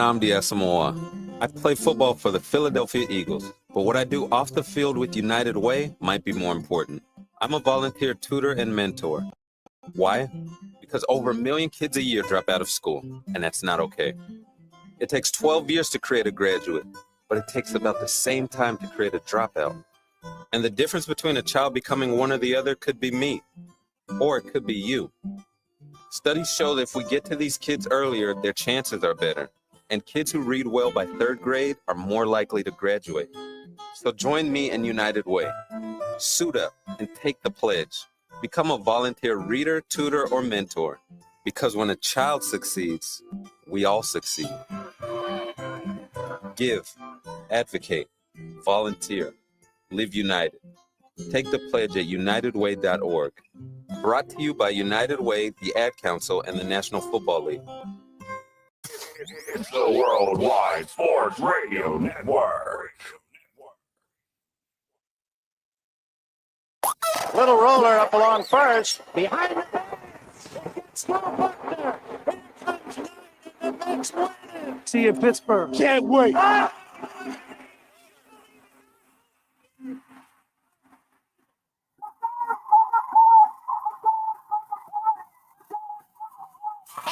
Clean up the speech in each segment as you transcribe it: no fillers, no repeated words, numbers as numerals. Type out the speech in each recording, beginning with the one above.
I'm Samoa. I play football for the Philadelphia Eagles, but what I do off the field with United Way might be more important. I'm a volunteer tutor and mentor. Why? Because over 1 million kids a year drop out of school, and that's not okay. It takes 12 years to create a graduate, but it takes about the same time to create a dropout. And the difference between a child becoming one or the other could be me, or it could be you. Studies show that if we get to these kids earlier, their chances are better. And kids who read well by 3rd grade are more likely to graduate. So join me in United Way. Suit up and take the pledge. Become a volunteer reader, tutor, or mentor. Because when a child succeeds, we all succeed. Give, advocate, volunteer, live united. Take the pledge at unitedway.org. Brought to you by United Way, the Ad Council, and the National Football League. It's the Worldwide Sports Radio Network. Little roller up along first. Behind the fence. It's no Buckner. Here comes Knight in the next win. See you, Pittsburgh. Can't wait. Ah!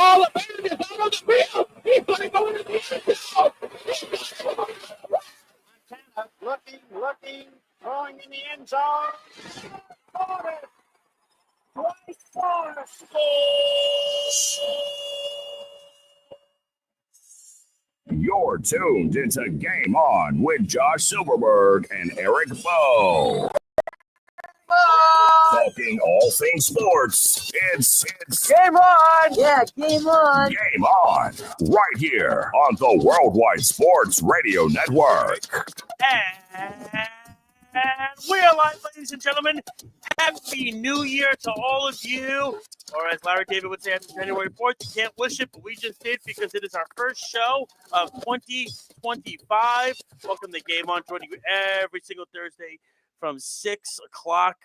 All the band is out on the field. He's going to go into the end zone. Montana looking, throwing in the end zone. Twice more. You're tuned into Game On with Josh Silverberg and Eric Bowe. Talking all things sports. It's Game on! Yeah, game on! Game On, right here on the Worldwide Sports Radio Network. And we are live, ladies and gentlemen. Happy New Year to all of you. Or as Larry David would say after January 4th, you can't wish it, but we just did because it is our first show of 2025. Welcome to Game On, joining you every single Thursday from 6 o'clock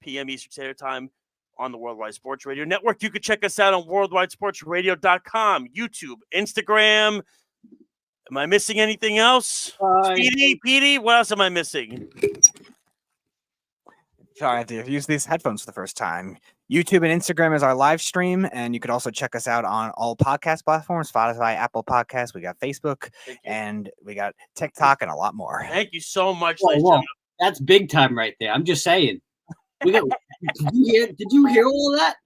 p.m. Eastern Standard Time on the Worldwide Sports Radio Network. You can check us out on worldwidesportsradio.com, YouTube, Instagram. Am I missing anything else? Speedy, Petey, what else am I missing? Sorry, if you've used these headphones for the first time, YouTube and Instagram is our live stream, and you could also check us out on all podcast platforms, Spotify, Apple Podcasts. We got Facebook, and we got TikTok, and a lot more. Thank you so much, Whoa, ladies and whoa. gentlemen. That's big time right there. I'm just saying. Did you hear all of that?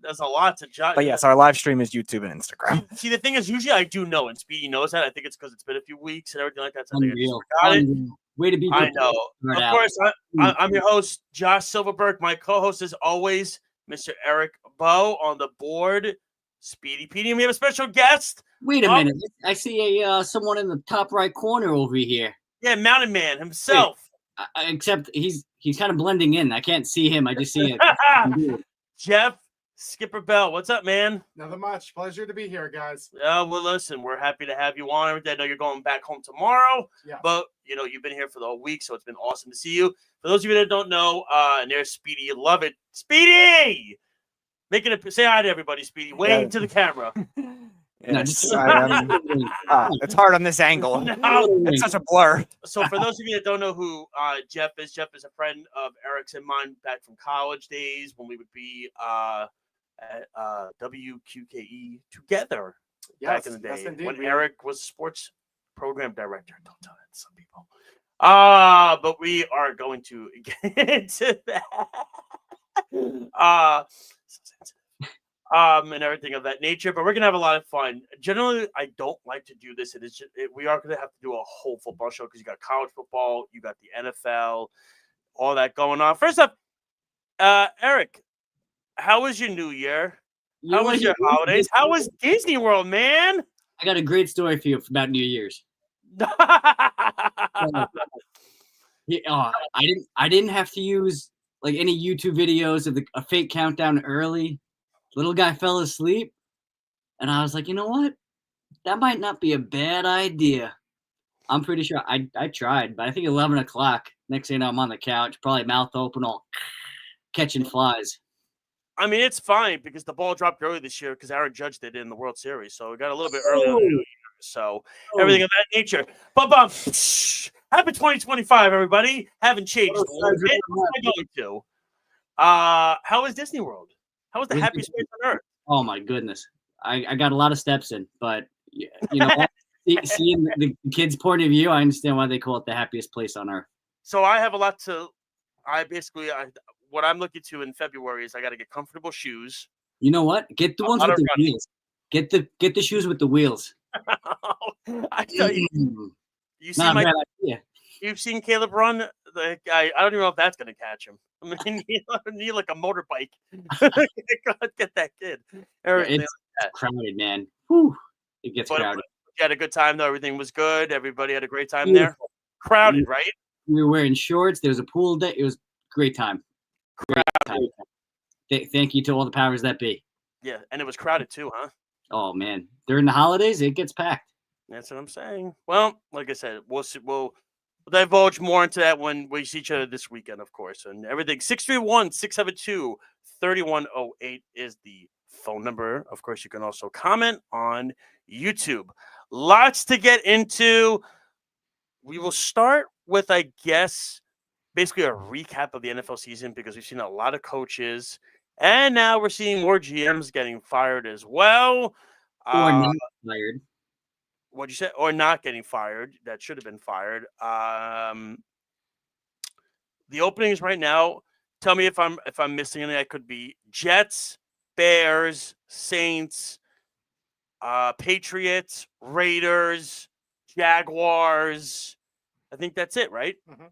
There's a lot to jot. But yes, our live stream is YouTube and Instagram. See, the thing is, usually I do know, and Speedy knows that. I think it's because it's been a few weeks and everything like that. So I think I just Unreal. forgot it. Unreal. Way to be. I know. Right Of out. course, I'm your host, Josh Silverberg. My co-host is always Mr. Eric Bowe on the board. Speedy Petey. And we have a special guest. Wait a minute. I see someone in the top right corner over here. Yeah, Mountain Man himself. Except he's kind of blending in. I can't see him. I just see it. Jeff Skipper Bell. What's up, man? Nothing much. Pleasure to be here, guys. Well, listen, we're happy to have you on. I know you're going back home tomorrow, Yeah. but you've been here for the whole week, so it's been awesome to see you. For those of you that don't know, and there's Speedy, you love it, Speedy. Say hi to everybody, Speedy. Wave to the camera. Yes, it's hard on this angle. No. It's such a blur. So for those of you that don't know who Jeff is a friend of Eric's and mine back from college days when we would be at WQKE together back in the day. Yes, indeed. When Eric was sports program director. Don't tell that to some people. But we are going to get into that. And everything of that nature, but we're gonna have a lot of fun. Generally, I don't like to do this. We are gonna have to do a whole football show because you got college football, you got the NFL, all that going on. First up, Eric, how was your New Year? How was your holidays? How was Disney World, man? I got a great story for you about New Year's. I didn't have to use like any YouTube videos of a fake countdown early. Little guy fell asleep, and I was like, you know what? That might not be a bad idea. I'm pretty sure I tried, but I think 11 o'clock. Next thing you know, I'm on the couch, probably mouth open, all catching flies. I mean, it's fine because the ball dropped early this year because Aaron Judge did it in the World Series, so we got a little bit early. So everything of that nature. But happy 2025, everybody. Haven't changed a little bit. What am I going to? How was Disney World? How was the happiest place on earth? Oh my goodness, I got a lot of steps in, but you know what? Seeing the kids' point of view, I understand why they call it the happiest place on earth. So I have a lot to. What I'm looking to in February is I got to get comfortable shoes. You know what? Get the ones with the wheels. Get the shoes with the wheels. I tell you, you see Not a bad idea. You've seen Caleb run. The guy, I don't even know if that's going to catch him. I mean, you need like a motorbike. Get that kid. It's crowded, man. Whew. It gets crowded. You had a good time, though. Everything was good. Everybody had a great time there. Crowded, right? We were wearing shorts. There was a pool day. It was a great time. Great time. Thank you to all the powers that be. Yeah, and it was crowded too, huh? Oh man, during the holidays, it gets packed. That's what I'm saying. Well, like I said, we'll divulge more into that when we see each other this weekend, of course. And everything. 631-672-3108 is the phone number. Of course, you can also comment on YouTube. Lots to get into. We will start with, I guess, basically a recap of the NFL season because we've seen a lot of coaches, and now we're seeing more GMs getting fired as well. Or not fired. What'd you say? Or not getting fired. That should have been fired. The openings right now, tell me if I'm missing anything. That could be Jets, Bears, Saints, Patriots, Raiders, Jaguars. I think that's it, right? Mm-hmm.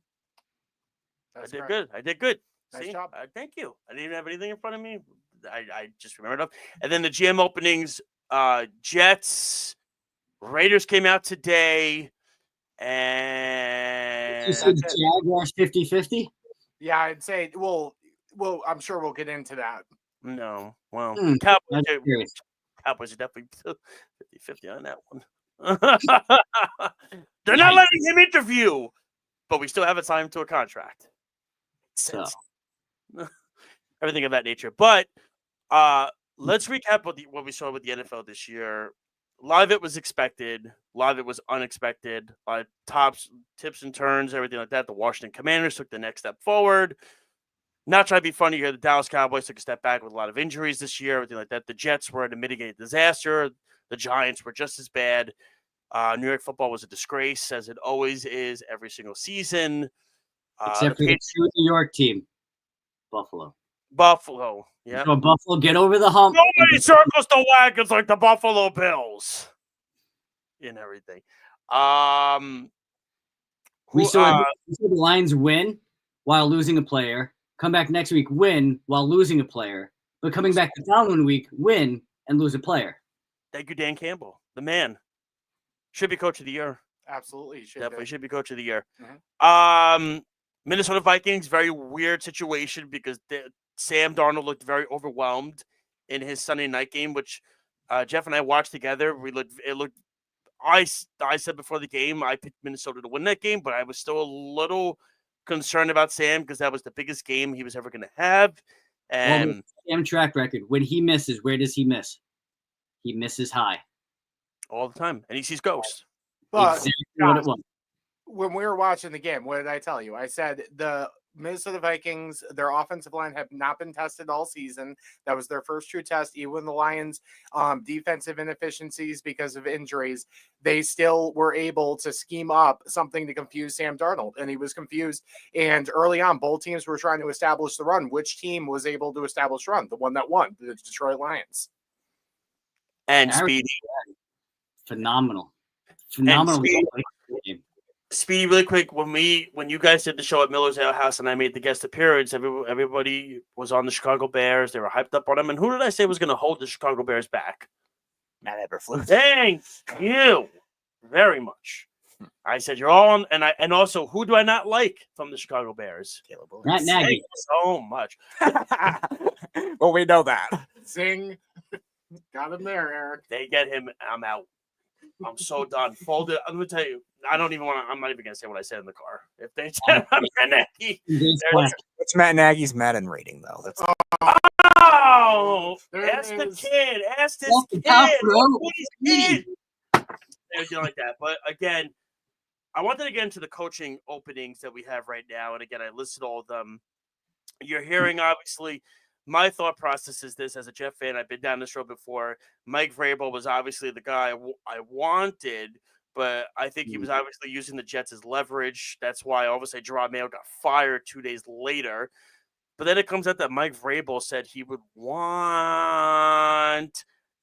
I did good. Nice See? job. Thank you. I didn't even have anything in front of me. I just remembered up. And then the GM openings, Jets, Raiders came out today. And You said Jaguars 50-50? Yeah, I'd say I'm sure we'll get into that. No. Well, Cowboys are definitely 50-50 on that one. They're not letting him interview, but we still haven't signed him to a contract. So. Everything of that nature. But let's recap what we saw with the NFL this year. A lot of it was expected. A lot of it was unexpected. A lot of tips and turns, everything like that. The Washington Commanders took the next step forward. Not trying to be funny here. The Dallas Cowboys took a step back with a lot of injuries this year, everything like that. The Jets were in a mitigated disaster. The Giants were just as bad. New York football was a disgrace, as it always is every single season. Except for the true New York team, Buffalo. Yeah. So Buffalo, get over the hump. Nobody circles the wagons like the Buffalo Bills and everything. We saw the Lions win while losing a player, come back next week, win while losing a player, but coming back the following week, win and lose a player. Thank you, Dan Campbell, the man. Should be coach of the year. Absolutely. Definitely should be coach of the year. Mm-hmm. Minnesota Vikings, very weird situation because Sam Darnold looked very overwhelmed in his Sunday night game, which Jeff and I watched together. I said before the game, I picked Minnesota to win that game, but I was still a little concerned about Sam because that was the biggest game he was ever going to have. And Sam track record, when he misses, where does he miss? He misses high. All the time. And he sees ghosts. But exactly what it was. When we were watching the game, what did I tell you? I said the Minnesota Vikings, their offensive line have not been tested all season. That was their first true test. Even the Lions' defensive inefficiencies because of injuries, they still were able to scheme up something to confuse Sam Darnold, and he was confused. And early on, both teams were trying to establish the run. Which team was able to establish run? The one that won, the Detroit Lions. And Speedy. Phenomenal. Speedy, really quick, when you guys did the show at Miller's Ale House and I made the guest appearance, everybody was on the Chicago Bears. They were hyped up on them. And who did I say was going to hold the Chicago Bears back? Matt Eberflus. Thank you very much. I said you're all on, and also who do I not like from the Chicago Bears? Caleb Williams. Matt Nagy. Thank you so much. Well, we know that. Zing. Got him there, Eric. They get him. I'm out. I'm so done. Folded. I'm gonna tell you. I don't even want to. I'm not even gonna say what I said in the car. If they said I'm Matt Nagy, what's Matt Nagy's Madden rating though? That's ask the is. kid. Ask this Off the kid. top, bro. What is kid? anything like that. But again, I wanted to get into the coaching openings that we have right now. And again, I listed all of them. You're hearing, obviously, my thought process is this as a Jet fan. I've been down this road before. Mike Vrabel was obviously the guy I wanted, but I think he was obviously using the Jets as leverage. That's why all of a sudden Gerard Mayo got fired 2 days later. But then it comes out that Mike Vrabel said he would want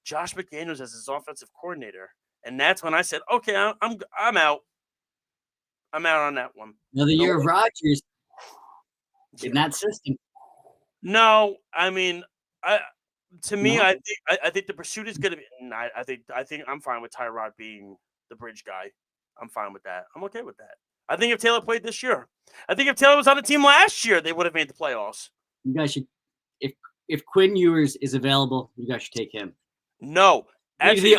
Josh McDaniels as his offensive coordinator. And that's when I said, okay, I'm out. I'm out on that one. Another year of Rodgers in that system. No, I mean, I think the pursuit is going to be. I think I'm fine with Tyrod being the bridge guy. I'm fine with that. I'm okay with that. I think if Taylor played this year, I think if Taylor was on the team last year, they would have made the playoffs. You guys should, if Quinn Ewers is available, you guys should take him. No, actually,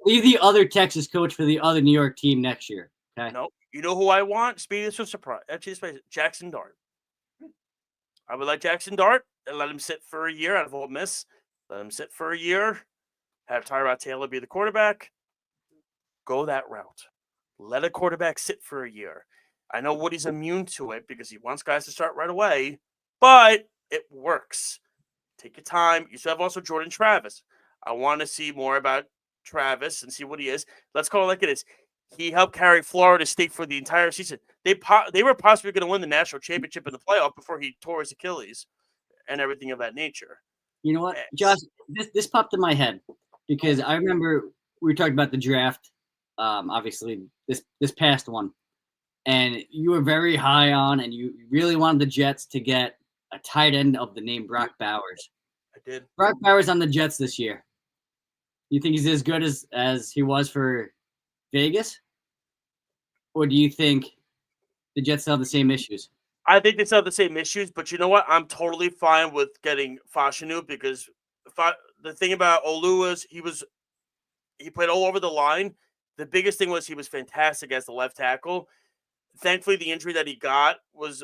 leave the other Texas coach for the other New York team next year. Okay. No, you know who I want? Speedy, this was surprise. Actually, Jackson Dart. I would like Jackson Dart and let him sit for a year out of Ole Miss. Let him sit for a year. Have Tyrod Taylor be the quarterback. Go that route. Let a quarterback sit for a year. I know Woody's immune to it because he wants guys to start right away, but it works. Take your time. You still have also Jordan Travis. I want to see more about Travis and see what he is. Let's call it like it is. He helped carry Florida State for the entire season. They were possibly going to win the national championship in the playoff before he tore his Achilles and everything of that nature. You know what, Josh? This popped in my head because I remember we were talking about the draft, obviously this past one, and you were very high on, and you really wanted the Jets to get a tight end of the name Brock Bowers. I did. Brock Bowers on the Jets this year. You think he's as good as he was for Vegas? Or do you think the Jets still have the same issues? I think they still have the same issues, but you know what? I'm totally fine with getting Fashanu because the thing about Olu is he played all over the line. The biggest thing was he was fantastic as the left tackle. Thankfully, the injury that he got was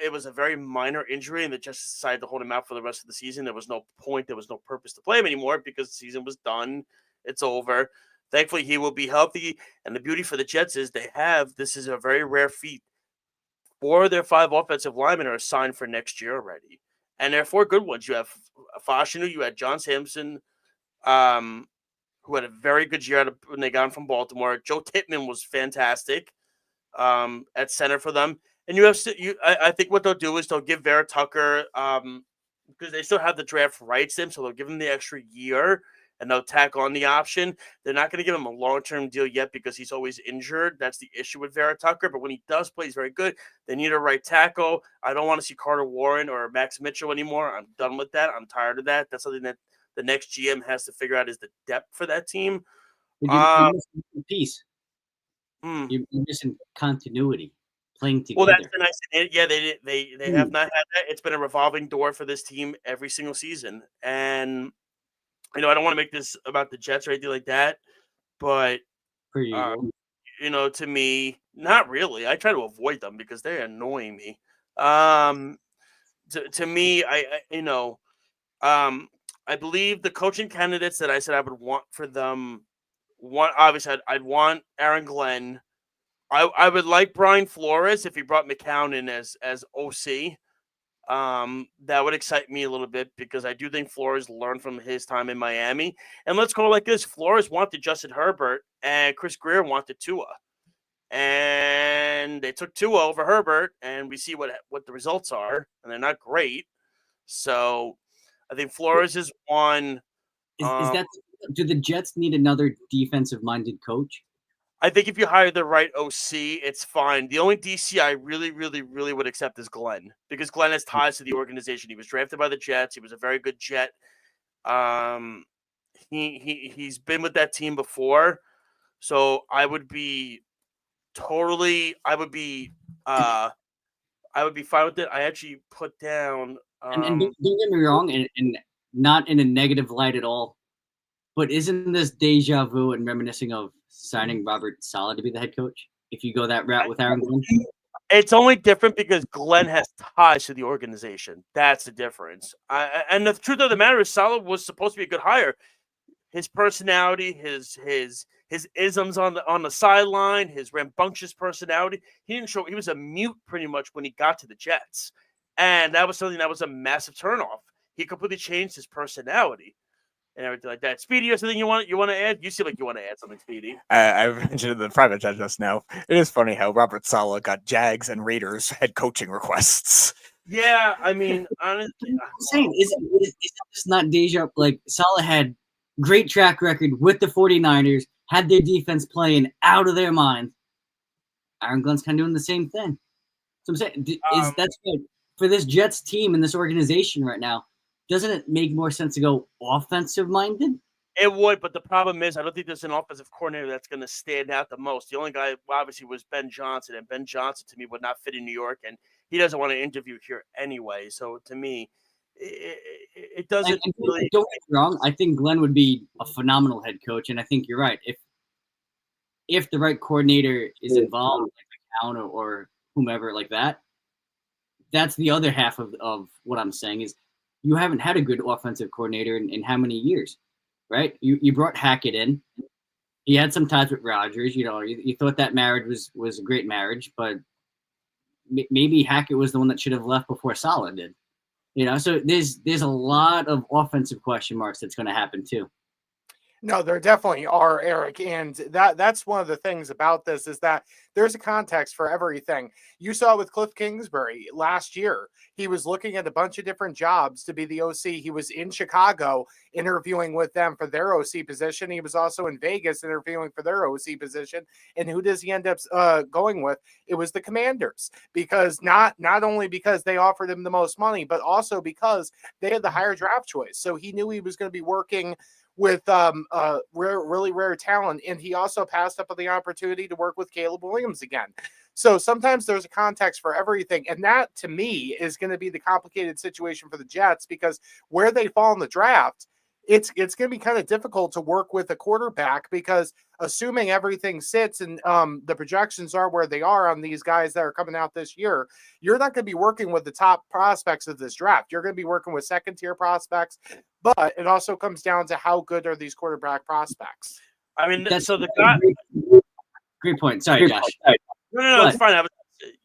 it was a very minor injury, and they just decided to hold him out for the rest of the season. There was no point, there was no purpose to play him anymore because the season was done. It's over. Thankfully, he will be healthy, and the beauty for the Jets is this is a very rare feat. 4 of their 5 offensive linemen are assigned for next year already, and there are 4 good ones. You have Fashanu, you had John Sampson, who had a very good year when they got him from Baltimore. Joe Tippmann was fantastic at center for them, and I think what they'll do is they'll give Vera Tucker because they still have the draft rights to him, so they'll give him the extra year. And they'll tack on the option. They're not going to give him a long-term deal yet because he's always injured. That's the issue with Vera Tucker. But when he does play, he's very good. They need a right tackle. I don't want to see Carter Warren or Max Mitchell anymore. I'm done with that. I'm tired of that. That's something that the next GM has to figure out is the depth for that team. You're missing a piece. You're missing continuity, playing together. Well, that's the nice thing. Yeah, they have not had that. It's been a revolving door for this team every single season. And I don't want to make this about the Jets or anything like that, but to me, not really. I try to avoid them because they're annoying me. To me, I believe the coaching candidates that I said I would want for them. Obviously, I'd want Aaron Glenn. I would like Brian Flores if he brought McCown in as OC. That would excite me a little bit because I do think Flores learned from his time in Miami. And let's go like this. Flores wanted Justin Herbert and Chris Greer wanted Tua. And they took Tua over Herbert, and we see what the results are, and they're not great. So I think Flores is one. Is that do the Jets need another defensive-minded coach? I think if you hire the right OC, it's fine. The only DC I really, really, really would accept is Glenn because Glenn has ties to the organization. He was drafted by the Jets. He was a very good Jet. He's been with that team before, so I would be fine with it. I actually put down. And don't get me wrong, and not in a negative light at all, but isn't this deja vu and reminiscing of signing Robert Saleh to be the head coach? If you go that route with Aaron Glenn, it's only different because Glenn has ties to the organization. That's the difference. And the truth of the matter is, Saleh was supposed to be a good hire. His personality, his his isms on the sideline, his rambunctious personality. He didn't show. He was a mute pretty much when he got to the Jets, and that was something that was a massive turnoff. He completely changed his personality and everything like that. Speedy, you have something you want to add? You seem like you want to add something, Speedy. I mentioned in the private chat just now. It is funny how Robert Saleh got Jags and Raiders head coaching requests. Yeah, I mean, honestly, I'm saying, is this not deja? Like, Salah had great track record with the 49ers, had their defense playing out of their mind. Aaron Glenn's kind of doing the same thing. So I'm saying, that's good for this Jets team and this organization right now. Doesn't it make more sense to go offensive minded? it would, but the problem is I don't think there's an offensive coordinator that's going to stand out the most. The only guy, obviously, was Ben Johnson, and Ben Johnson, to me, would not fit in New York, and he doesn't want to interview here anyway. So, to me, it doesn't really... Don't get me wrong. I think Glenn would be a phenomenal head coach, and I think you're right. If the right coordinator is involved, like McCown or whomever like that, that's the other half of what I'm saying is you haven't had a good offensive coordinator in how many years, right? You brought Hackett in. He had some ties with Rodgers. You know, you thought that marriage was a great marriage, but maybe Hackett was the one that should have left before Saleh did. You know, so there's a lot of offensive question marks that's going to happen too. No, there definitely are, Eric, and that's one of the things about this is that there's a context for everything. You saw with Cliff Kingsbury last year. He was looking at a bunch of different jobs to be the OC. He was in Chicago interviewing with them for their OC position. He was also in Vegas interviewing for their OC position. And who does he end up going with? It was the Commanders, because not only because they offered him the most money, but also because they had the higher draft choice. So he knew he was going to be working with really rare talent, and he also passed up on the opportunity to work with Caleb Williams again. So sometimes there's a context for everything, and that to me is going to be the complicated situation for the Jets, because where they fall in the draft, it's going to be kind of difficult to work with a quarterback, because assuming everything sits and the projections are where they are on these guys that are coming out this year, you're not going to be working with the top prospects of this draft. You're going to be working with second-tier prospects, but it also comes down to how good are these quarterback prospects. I mean, That's so the guy... Great point. Sorry, Josh. No, it's fine.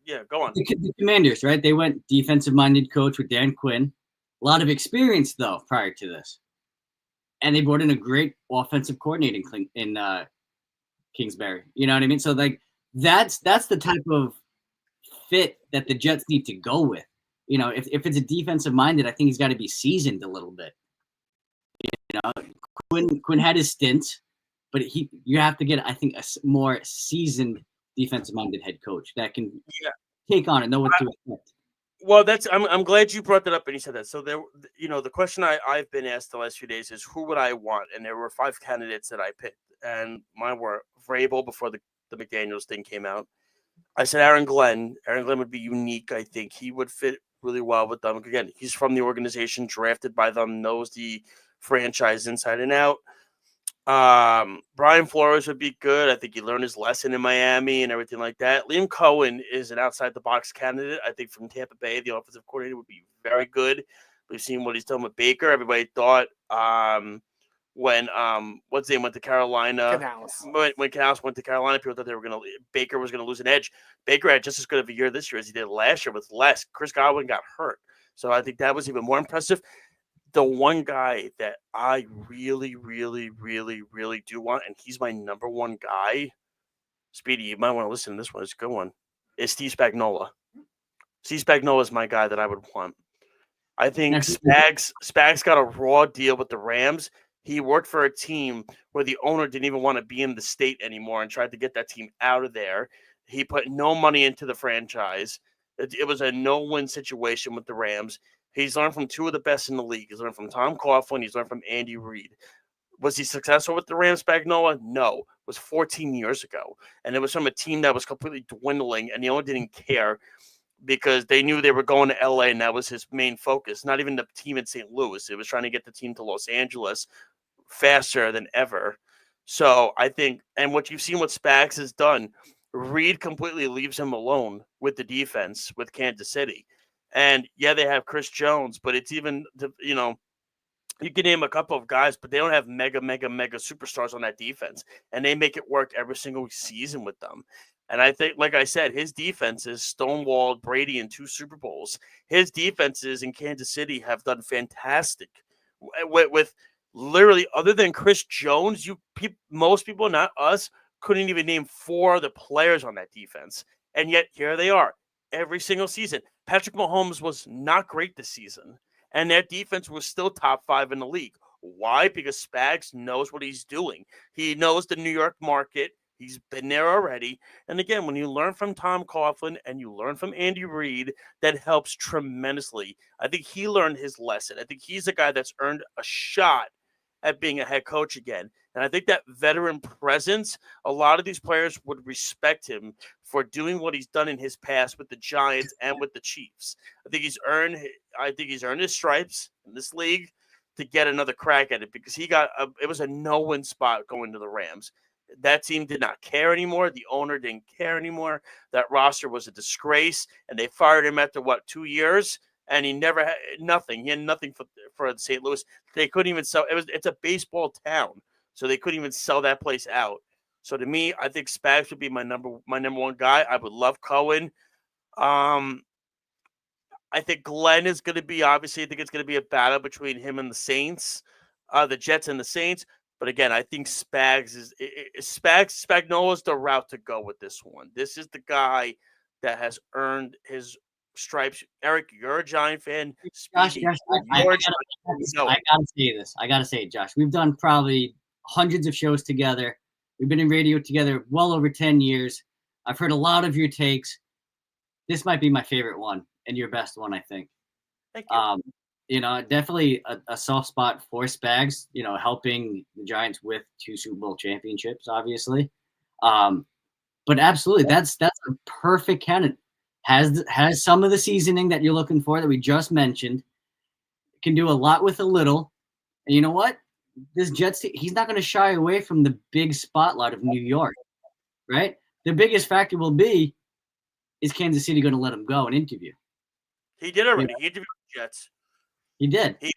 Yeah, go on. The Commanders, right? They went defensive-minded coach with Dan Quinn. A lot of experience, though, prior to this. And they brought in a great offensive coordinator in Kingsbury. You know what I mean? So, like, that's the type of fit that the Jets need to go with. You know, if it's a defensive-minded, I think he's got to be seasoned a little bit. You know, Quinn had his stint, but you have to get, I think, a more seasoned defensive-minded head coach that can take on and know what to expect. Well, I'm glad you brought that up and you said that. So there, you know, the question I've been asked the last few days is who would I want, and there were 5 candidates that I picked, and mine were Vrabel before the McDaniels thing came out. I said Aaron Glenn. Aaron Glenn would be unique. I think he would fit really well with them. Again, he's from the organization, drafted by them, knows the franchise inside and out. Brian Flores would be good. I think he learned his lesson in Miami and everything like that. Liam Cohen is an outside-the-box candidate. I think from Tampa Bay, the offensive coordinator would be very good. We've seen what he's done with Baker. Everybody thought when what's his name went to Carolina. When Canales went to Carolina, people thought Baker was gonna lose an edge. Baker had just as good of a year this year as he did last year with less. Chris Godwin got hurt, so I think that was even more impressive. The one guy that I really, really, really, really do want, and he's my number one guy, Speedy, you might want to listen to this one. It's a good one. Is Steve Spagnuolo. Steve Spagnuolo is my guy that I would want. I think Spags got a raw deal with the Rams. He worked for a team where the owner didn't even want to be in the state anymore and tried to get that team out of there. He put no money into the franchise. It was a no-win situation with the Rams. He's learned from 2 of the best in the league. He's learned from Tom Coughlin. He's learned from Andy Reid. Was he successful with the Rams, Spagnuolo? No. It was 14 years ago. And it was from a team that was completely dwindling, and the owner didn't care because they knew they were going to L.A., and that was his main focus. Not even the team in St. Louis. It was trying to get the team to Los Angeles faster than ever. So I think, and what you've seen what Spags has done, Reid completely leaves him alone with the defense with Kansas City. And yeah, they have Chris Jones, but it's even, you know, You can name a couple of guys, but they don't have mega superstars on that defense, and they make it work every single season with them. And I think, like I said, his defenses stonewalled Brady in 2 Super Bowls. His defenses in Kansas City have done fantastic with literally, other than Chris Jones, most people, not us, couldn't even name 4 other players on that defense. And yet here they are every single season. Patrick Mahomes was not great this season, and their defense was still top 5 in the league. Why? Because Spags knows what he's doing. He knows the New York market. He's been there already. And again, when you learn from Tom Coughlin and you learn from Andy Reid, that helps tremendously. I think he learned his lesson. I think he's a guy that's earned a shot at being a head coach again. And I think that veteran presence, a lot of these players would respect him for doing what he's done in his past with the Giants and with the Chiefs. I think he's earned his stripes in this league to get another crack at it, because it was a no-win spot going to the Rams. That team did not care anymore. The owner didn't care anymore. That roster was a disgrace, and they fired him after 2 years, and he never had nothing. He had nothing for St. Louis. They couldn't even sell. It's a baseball town, so they couldn't even sell that place out. So to me, I think Spags would be my number 1 guy. I would love Cohen. I think Glenn is going to be, obviously, I think it's going to be a battle between him and the Saints, the Jets and the Saints. But again, I think Spagnuolo is the route to go with this one. This is the guy that has earned his stripes. Eric, you're a Giant fan. Josh, I gotta say this. I gotta say it, Josh. We've done probably hundreds of shows together. We've been in radio together well over 10 years. I've heard a lot of your takes. This might be my favorite one and your best one, I think. Thank you. Definitely a soft spot for Spags, helping the Giants with 2 Super Bowl championships, obviously. But absolutely, that's a perfect candidate. Has some of the seasoning that you're looking for that we just mentioned. Can do a lot with a little. And you know what? This Jets, he's not going to shy away from the big spotlight of New York, right? The biggest factor will be, is Kansas City going to let him go and interview? He did already. He interviewed the Jets. He did. He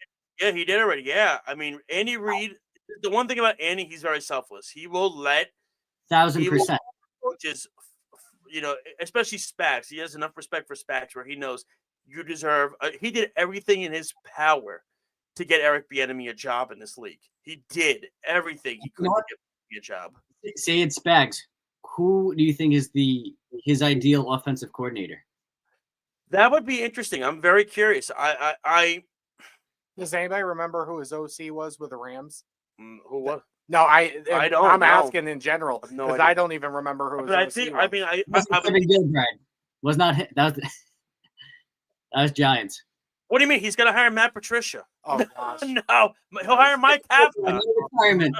did already. Yeah. I mean, Andy Reid, the one thing about Andy, he's very selfless. He will let 1,000%. Coaches, especially Spags. He has enough respect for Spags where he knows you deserve. He did everything in his power to get Eric Bieniemy a job in this league. He did everything he could to get me a job. Say it's Spags. Who do you think is his ideal offensive coordinator? That would be interesting. I'm very curious. Does anybody remember who his OC was with the Rams? Who was? No, I don't. I'm know. asking in general because No, I don't even remember who his OC was. Kevin Gilbride was not him. That was Giants. What do you mean? He's going to hire Matt Patricia? Oh gosh, no, he'll hire Mike Kavanaugh. Retirement.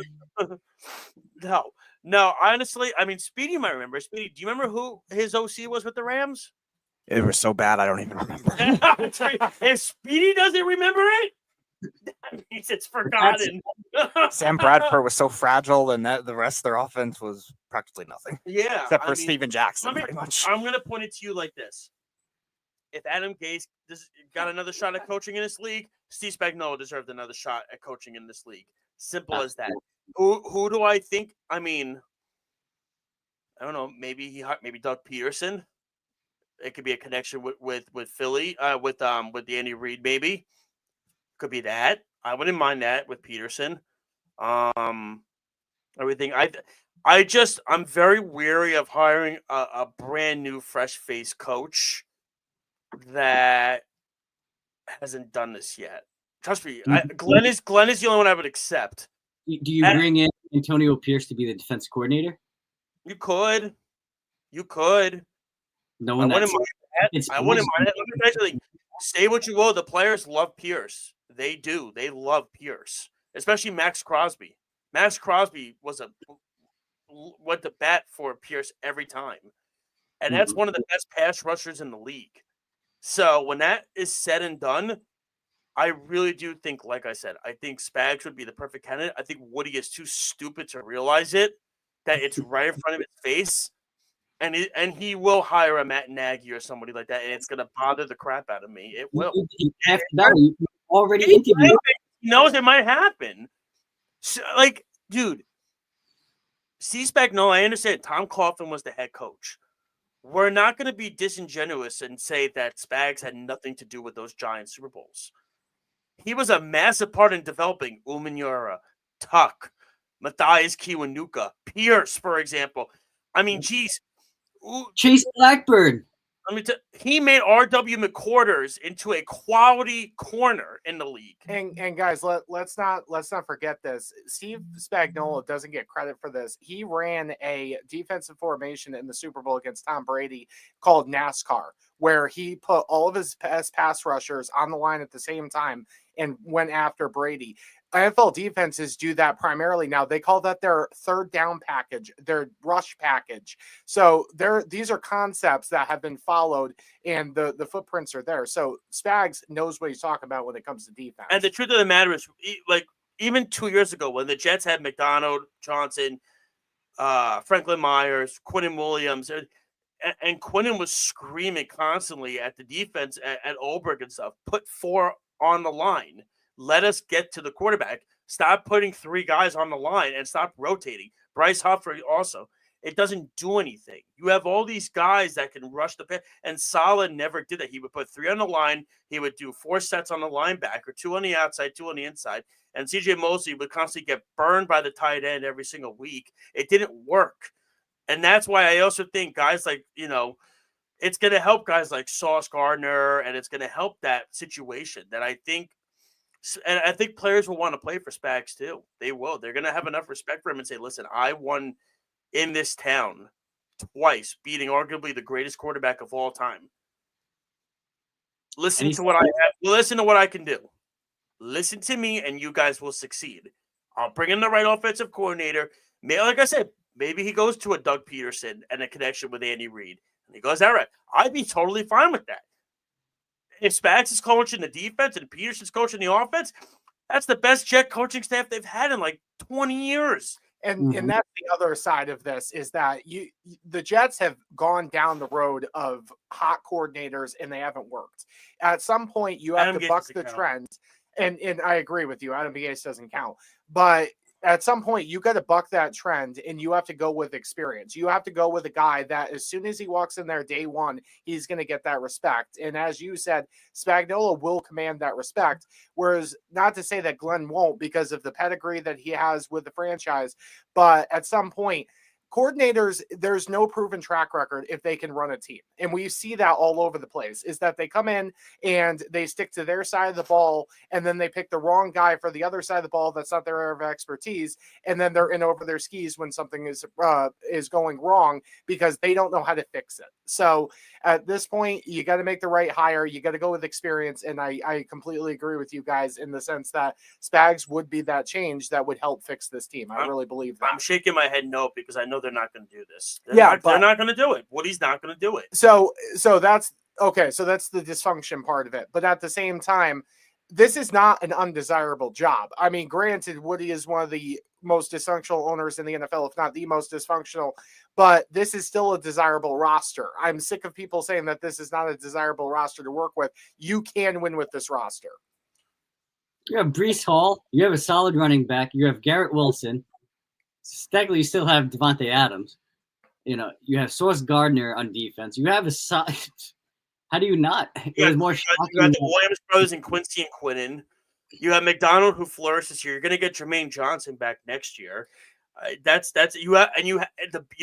No. Honestly, I mean, Speedy might remember. Speedy, do you remember who his OC was with the Rams? It was so bad, I don't even remember. If Speedy doesn't remember it, that means it's forgotten. Sam Bradford was so fragile, and that the rest of their offense was practically nothing. Yeah. Except for Steven Jackson, pretty much. I'm going to point it to you like this. If Adam Gase got another shot at coaching in this league, Steve Spagnuolo deserved another shot at coaching in this league. Simple as that. Who do I think? I mean, I don't know. Maybe Doug Peterson. It could be a connection with Philly, with the Andy Reid, maybe. Could be that. I wouldn't mind that with Peterson. Everything. I'm very weary of hiring a brand new, fresh-faced coach that hasn't done this yet. Trust me, Glenn is the only one I would accept. Do you bring in Antonio Pierce to be the defense coordinator? You could. No one. I wouldn't mind that. Let me tell you something. Say what you will. The players love Pierce. They do. They love Pierce, especially Max Crosby. Max Crosby went to bat for Pierce every time, and that's one of the best pass rushers in the league. So when that is said and done, I really do think, like I said, I think Spags would be the perfect candidate. I think Woody is too stupid to realize that it's right in front of his face. And he will hire a Matt Nagy or somebody like that, and it's going to bother the crap out of me. It will. After that, you already interviewed. He knows it might happen. So, like, dude, C Spagnuolo, I understand Tom Coughlin was the head coach. We're not going to be disingenuous and say that Spags had nothing to do with those giant Super Bowls. He was a massive part in developing Umanura, Tuck, Matthias Kiwanuka, Pierce, for example. I mean, geez. Chase Blackburn. He made R.W. McQuarters into a quality corner in the league. And guys, let's not forget this. Steve Spagnuolo doesn't get credit for this. He ran a defensive formation in the Super Bowl against Tom Brady called NASCAR, where he put all of his best pass rushers on the line at the same time and went after Brady. NFL defenses do that primarily now. They call that their third down package, their rush package. So these are concepts that have been followed, and the footprints are there. So Spags knows what he's talking about when it comes to defense. And the truth of the matter is, like, even 2 years ago when the Jets had McDonald, Johnson, Franklin Myers, Quinnen Williams, and Quinnen was screaming constantly at the defense at Olberg and stuff, put 4 on the line. Let us get to the quarterback. Stop putting 3 guys on the line and stop rotating. Bryce Humphrey also. It doesn't do anything. You have all these guys that can rush the pit, and Saleh never did that. He would put 3 on the line. He would do 4 sets on the linebacker, 2 on the outside, 2 on the inside. And CJ Mosley would constantly get burned by the tight end every single week. It didn't work. And that's why I also think guys like, it's going to help guys like Sauce Gardner, and it's going to help that situation that I think. And I think players will want to play for Spags too. They will. They're going to have enough respect for him and say, listen, I won in this town twice, beating arguably the greatest quarterback of all time. Listen to what I have. Listen to what I can do. Listen to me, and you guys will succeed. I'll bring in the right offensive coordinator. Maybe, like I said, maybe he goes to a Doug Peterson and a connection with Andy Reid. And he goes, all right, I'd be totally fine with that. If Spags is coaching the defense and Peterson's coaching the offense, that's the best Jet coaching staff they've had in like 20 years. And that's the other side of this is that the Jets have gone down the road of hot coordinators and they haven't worked. At some point, you have to buck the trend. And I agree with you. Adam Gase doesn't count. But at some point, you got to buck that trend, and you have to go with experience. You have to go with a guy that as soon as he walks in there day one, he's going to get that respect. And as you said, Spagnuolo will command that respect, whereas not to say that Glenn won't because of the pedigree that he has with the franchise, but at some point, coordinators, there's no proven track record if they can run a team. And we see that all over the place, is that they come in and they stick to their side of the ball, and then they pick the wrong guy for the other side of the ball that's not their area of expertise, and then they're in over their skis when something is going wrong because they don't know how to fix it. So at this point, you got to make the right hire. You got to go with experience, and I completely agree with you guys in the sense that Spags would be that change that would help fix this team. I really believe that. I'm shaking my head no because I know they're not going to do this. They're not going to do it. Woody's not going to do it. So that's okay. So that's the dysfunction part of it. But at the same time, this is not an undesirable job. I mean, granted, Woody is one of the most dysfunctional owners in the NFL, if not the most dysfunctional, but this is still a desirable roster. I'm sick of people saying that this is not a desirable roster to work with. You can win with this roster. You have Breece Hall. You have a solid running back. You have Garrett Wilson. Technically, you still have Devontae Adams. You have Sauce Gardner on defense. You have how do you not? It was more shocking. You got the Williams brothers and Quincy and Quinnen. You have McDonald who flourished this year. You're going to get Jermaine Johnson back next year. You know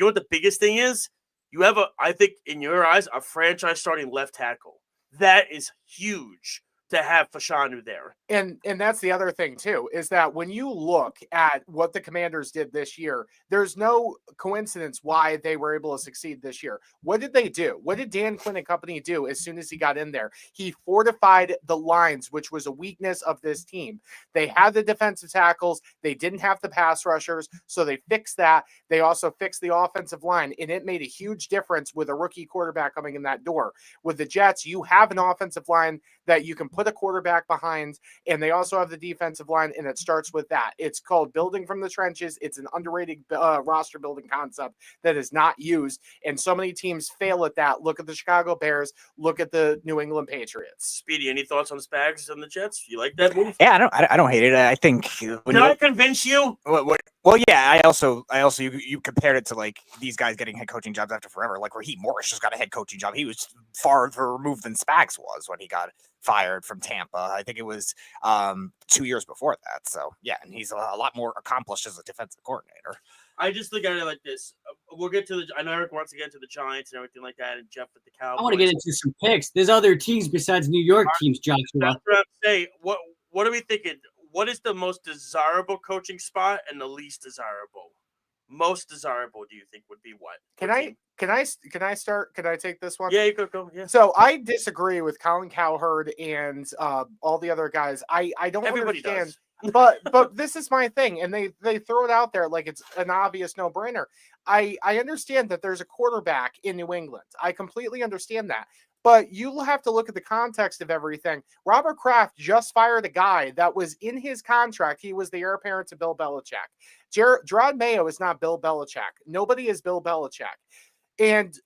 what the biggest thing is? You have I think in your eyes, a franchise starting left tackle. That is huge to have Fashanu there. And that's the other thing too, is that when you look at what the Commanders did this year, there's no coincidence why they were able to succeed this year. What did they do? What did Dan Quinn and company do as soon as he got in there? He fortified the lines, which was a weakness of this team. They had the defensive tackles. They didn't have the pass rushers, so they fixed that. They also fixed the offensive line, and it made a huge difference with a rookie quarterback coming in that door. With the Jets, you have an offensive line that you can put a quarterback behind, and they also have the defensive line, and it starts with that. It's called building from the trenches. It's an underrated roster building concept that is not used, and so many teams fail at that. Look at the Chicago Bears. Look at the New England Patriots. Speedy, any thoughts on Spags and the Jets? You like that move? Yeah, I don't hate it. I think Did I convince you? Well, yeah. I also you compared it to like these guys getting head coaching jobs after forever. Like Raheem Morris just got a head coaching job. He was farther removed than Spags was when he got fired from Tampa. I think it was 2 years before that. So yeah, and he's a lot more accomplished as a defensive coordinator. I just look at it like this. We'll get to I know Eric wants to get to the Giants and everything like that, and Jeff with the Cowboys. I want to get into some picks. There's other teams besides New York teams, Joshua. That's what I'm saying. What are we thinking? What is the most desirable coaching spot and the least desirable? Most desirable, do you think would be what? Can I start? Can I take this one? Yeah, you could go. Yeah. So I disagree with Colin Cowherd and all the other guys. I don't Everybody understand. does. But this is my thing, and they throw it out there like it's an obvious no-brainer. I understand that there's a quarterback in New England. I completely understand that. But you'll have to look at the context of everything. Robert Kraft just fired a guy that was in his contract. He was the heir apparent to Bill Belichick. Gerard Mayo is not Bill Belichick. Nobody is Bill Belichick. And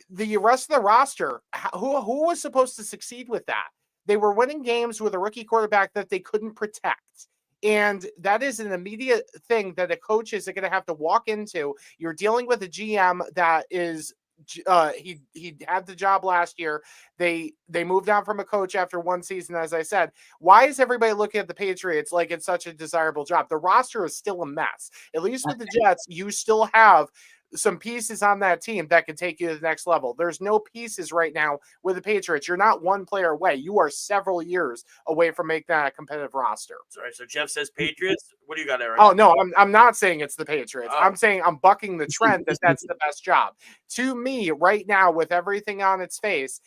the rest of the roster, who was supposed to succeed with that? They were winning games with a rookie quarterback that they couldn't protect. And that is an immediate thing that a coach is going to have to walk into. You're dealing with a GM that is he had the job last year. They moved on from a coach after one season, as I said. Why is everybody looking at the Patriots like it's such a desirable job? The roster is still a mess. At least with the Jets, you still have some pieces on that team that can take you to the next level. There's no pieces right now with the Patriots. You're not one player away. You are several years away from making that a competitive roster. Sorry, so Jeff says Patriots. What do you got, Eric? Oh, no, I'm not saying it's the Patriots. I'm saying I'm bucking the trend that's the best job. To me, right now, with everything on its face,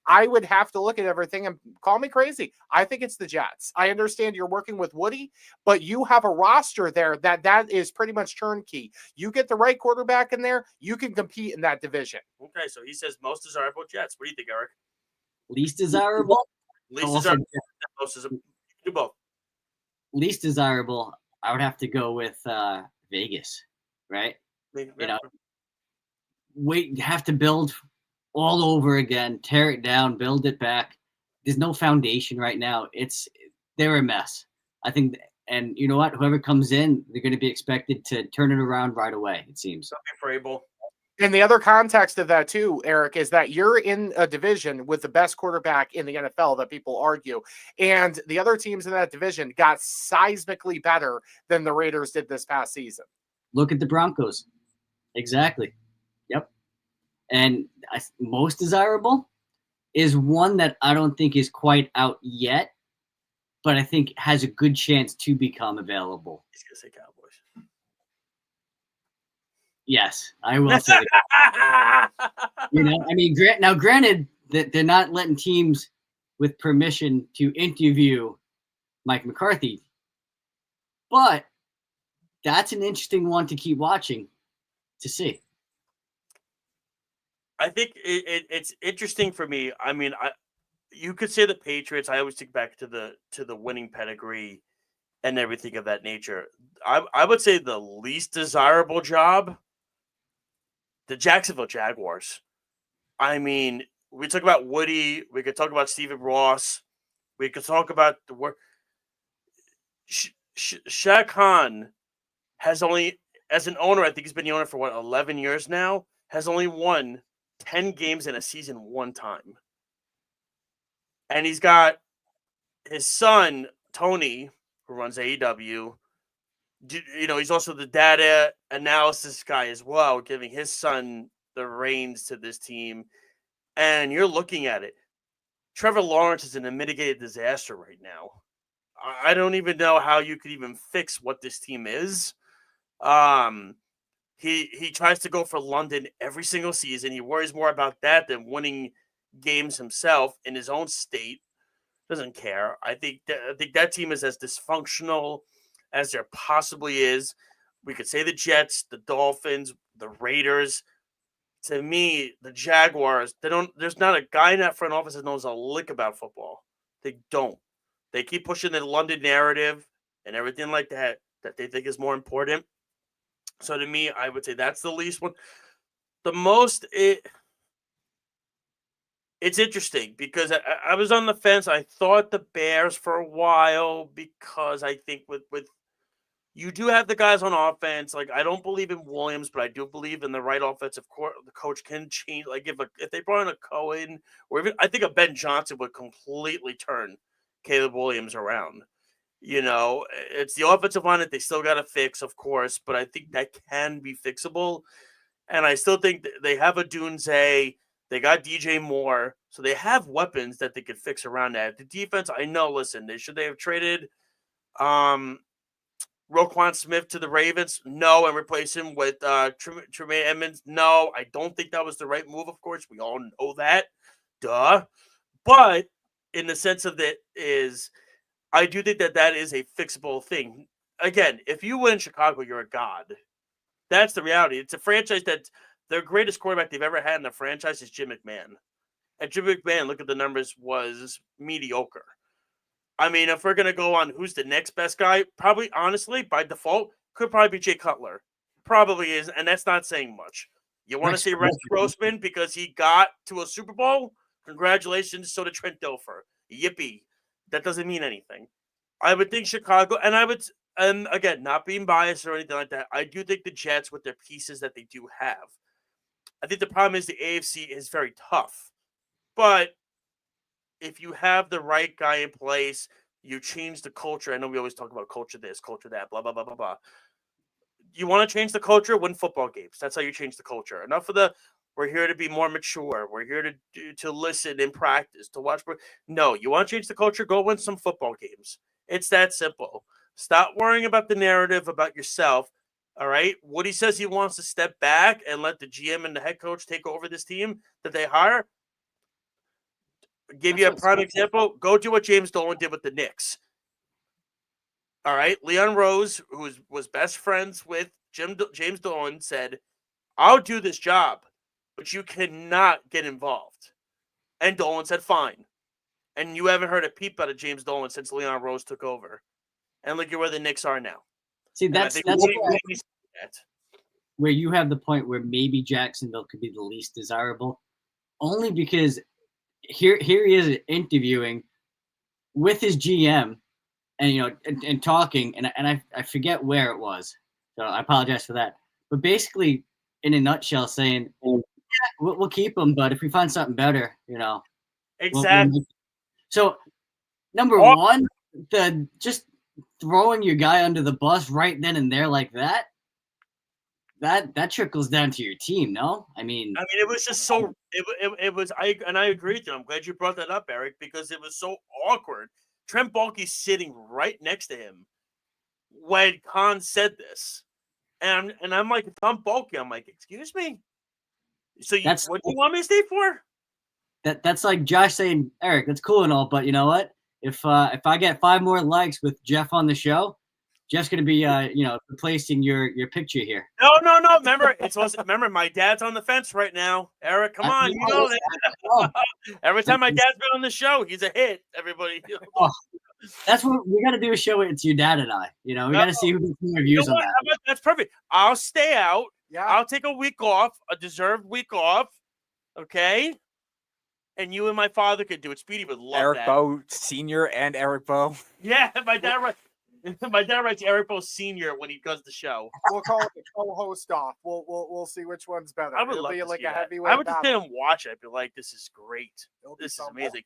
I would have to look at everything and call me crazy. I think it's the Jets. I understand you're working with Woody, but you have a roster there that is pretty much turnkey. You get the right quarterback in there, you can compete in that division. Okay, so he says most desirable Jets. What do you think, Eric? Least desirable? Least desirable. Most desirable. Do both. Least desirable, I would have to go with Vegas, right? Yeah. Have to build all over again, tear it down, build it back. There's no foundation right now. They're a mess. I think, and you know what? Whoever comes in, they're going to be expected to turn it around right away, it seems. Something for Abel. And the other context of that too, Eric, is that you're in a division with the best quarterback in the NFL that people argue. And the other teams in that division got seismically better than the Raiders did this past season. Look at the Broncos. Exactly. Yep. And most desirable is one that I don't think is quite out yet, but I think has a good chance to become available. He's going to say Cowboys. Yes, I will say that. I mean, granted that they're not letting teams with permission to interview Mike McCarthy, but that's an interesting one to keep watching to see. I think it's interesting for me. I mean, you could say the Patriots. I always think back to the winning pedigree and everything of that nature. I would say the least desirable job, the Jacksonville Jaguars. I mean, we talk about Woody. We could talk about Stephen Ross. We could talk about the work. Shaq Khan has only, as an owner, I think he's been the owner for 11 years now, has only won 10 games in a season one time. And he's got his son, Tony, who runs AEW. He's also the data analysis guy as well, giving his son the reins to this team. And you're looking at it. Trevor Lawrence is in a mitigated disaster right now. I don't even know how you could even fix what this team is. He tries to go for London every single season. He worries more about that than winning games himself in his own state. Doesn't care. I think that team is as dysfunctional as there possibly is. We could say the Jets, the Dolphins, the Raiders. To me, the Jaguars, there's not a guy in that front office that knows a lick about football. They don't. They keep pushing the London narrative and everything like that they think is more important. So to me, I would say that's the least one. The most it's interesting because I was on the fence. I thought the Bears for a while because I think with you do have the guys on offense. Like I don't believe in Williams, but I do believe in the right offensive the coach can change. Like if they brought in a Cohen or even I think a Ben Johnson would completely turn Caleb Williams around. It's the offensive line that they still got to fix, of course, but I think that can be fixable. And I still think they have a Dunze. They got DJ Moore. So they have weapons that they could fix around that. The defense, I know, listen, they have traded Roquan Smith to the Ravens? No. And replace him with Tremaine Edmonds? No. I don't think that was the right move, of course. We all know that. Duh. But in the sense of that is I do think that is a fixable thing. Again, if you win in Chicago, you're a god. That's the reality. It's a franchise that their greatest quarterback they've ever had in the franchise is Jim McMahon. And Jim McMahon, look at the numbers, was mediocre. I mean, if we're going to go on who's the next best guy, probably, honestly, by default, could probably be Jay Cutler. Probably is, and that's not saying much. You want to say Rex Grossman because he got to a Super Bowl? Congratulations, so did Trent Dilfer. Yippee. That doesn't mean anything. I would think Chicago, and again, not being biased or anything like that, I do think the Jets, with their pieces that they do have, I think the problem is the AFC is very tough. But if you have the right guy in place, you change the culture. I know we always talk about culture this, culture that, blah, blah, blah, blah, blah. You want to change the culture? Win football games. That's how you change the culture. Enough of we're here to be more mature. We're here to listen and practice, to watch. No, you want to change the culture? Go win some football games. It's that simple. Stop worrying about the narrative about yourself. All right. Woody says he wants to step back and let the GM and the head coach take over this team that they hire. Give you a prime example. Go do what James Dolan did with the Knicks. All right. Leon Rose, who was best friends with James Dolan, said, I'll do this job, but you cannot get involved. And Dolan said, fine. And you haven't heard a peep out of James Dolan since Leon Rose took over. And look at where the Knicks are now. See, that's where you have the point where maybe Jacksonville could be the least desirable, only because here he is interviewing with his GM and talking, and I forget where it was, so I apologize for that. But basically, in a nutshell, saying we'll keep him, but if we find something better, exactly. So number one, just throwing your guy under the bus right then and there like that trickles down to your team. No, I mean it was just so it was I agree with you. I'm glad you brought that up, Eric, because it was so awkward. Trent Baalke's sitting right next to him when Khan said this, and I'm like, if I'm Baalke, I'm like, excuse me. So what do you want me to stay for? That's like Josh saying, Eric, that's cool and all, but you know what? If I get 5 more likes with Jeff on the show, Jeff's gonna be replacing your picture here. No. Remember, my dad's on the fence right now. Eric, come on, you know that. Every time my dad's been on the show, he's a hit. Everybody. That's what we got to do a show. It's your dad and I. We got to see who gets more views on that. That's perfect. I'll stay out. Yeah. I'll take a week off, a deserved week off. Okay. And you and my father could do it. Speedy would love Eric that. Bowe Sr. and Eric Bowe. Yeah, my dad writes Eric Bowe Sr. when he does the show. We'll call it the co-host off. We'll see which one's better. I would love be to like see a that. heavyweight. I would just sit and watch it. I'd be like, this is great. This is amazing.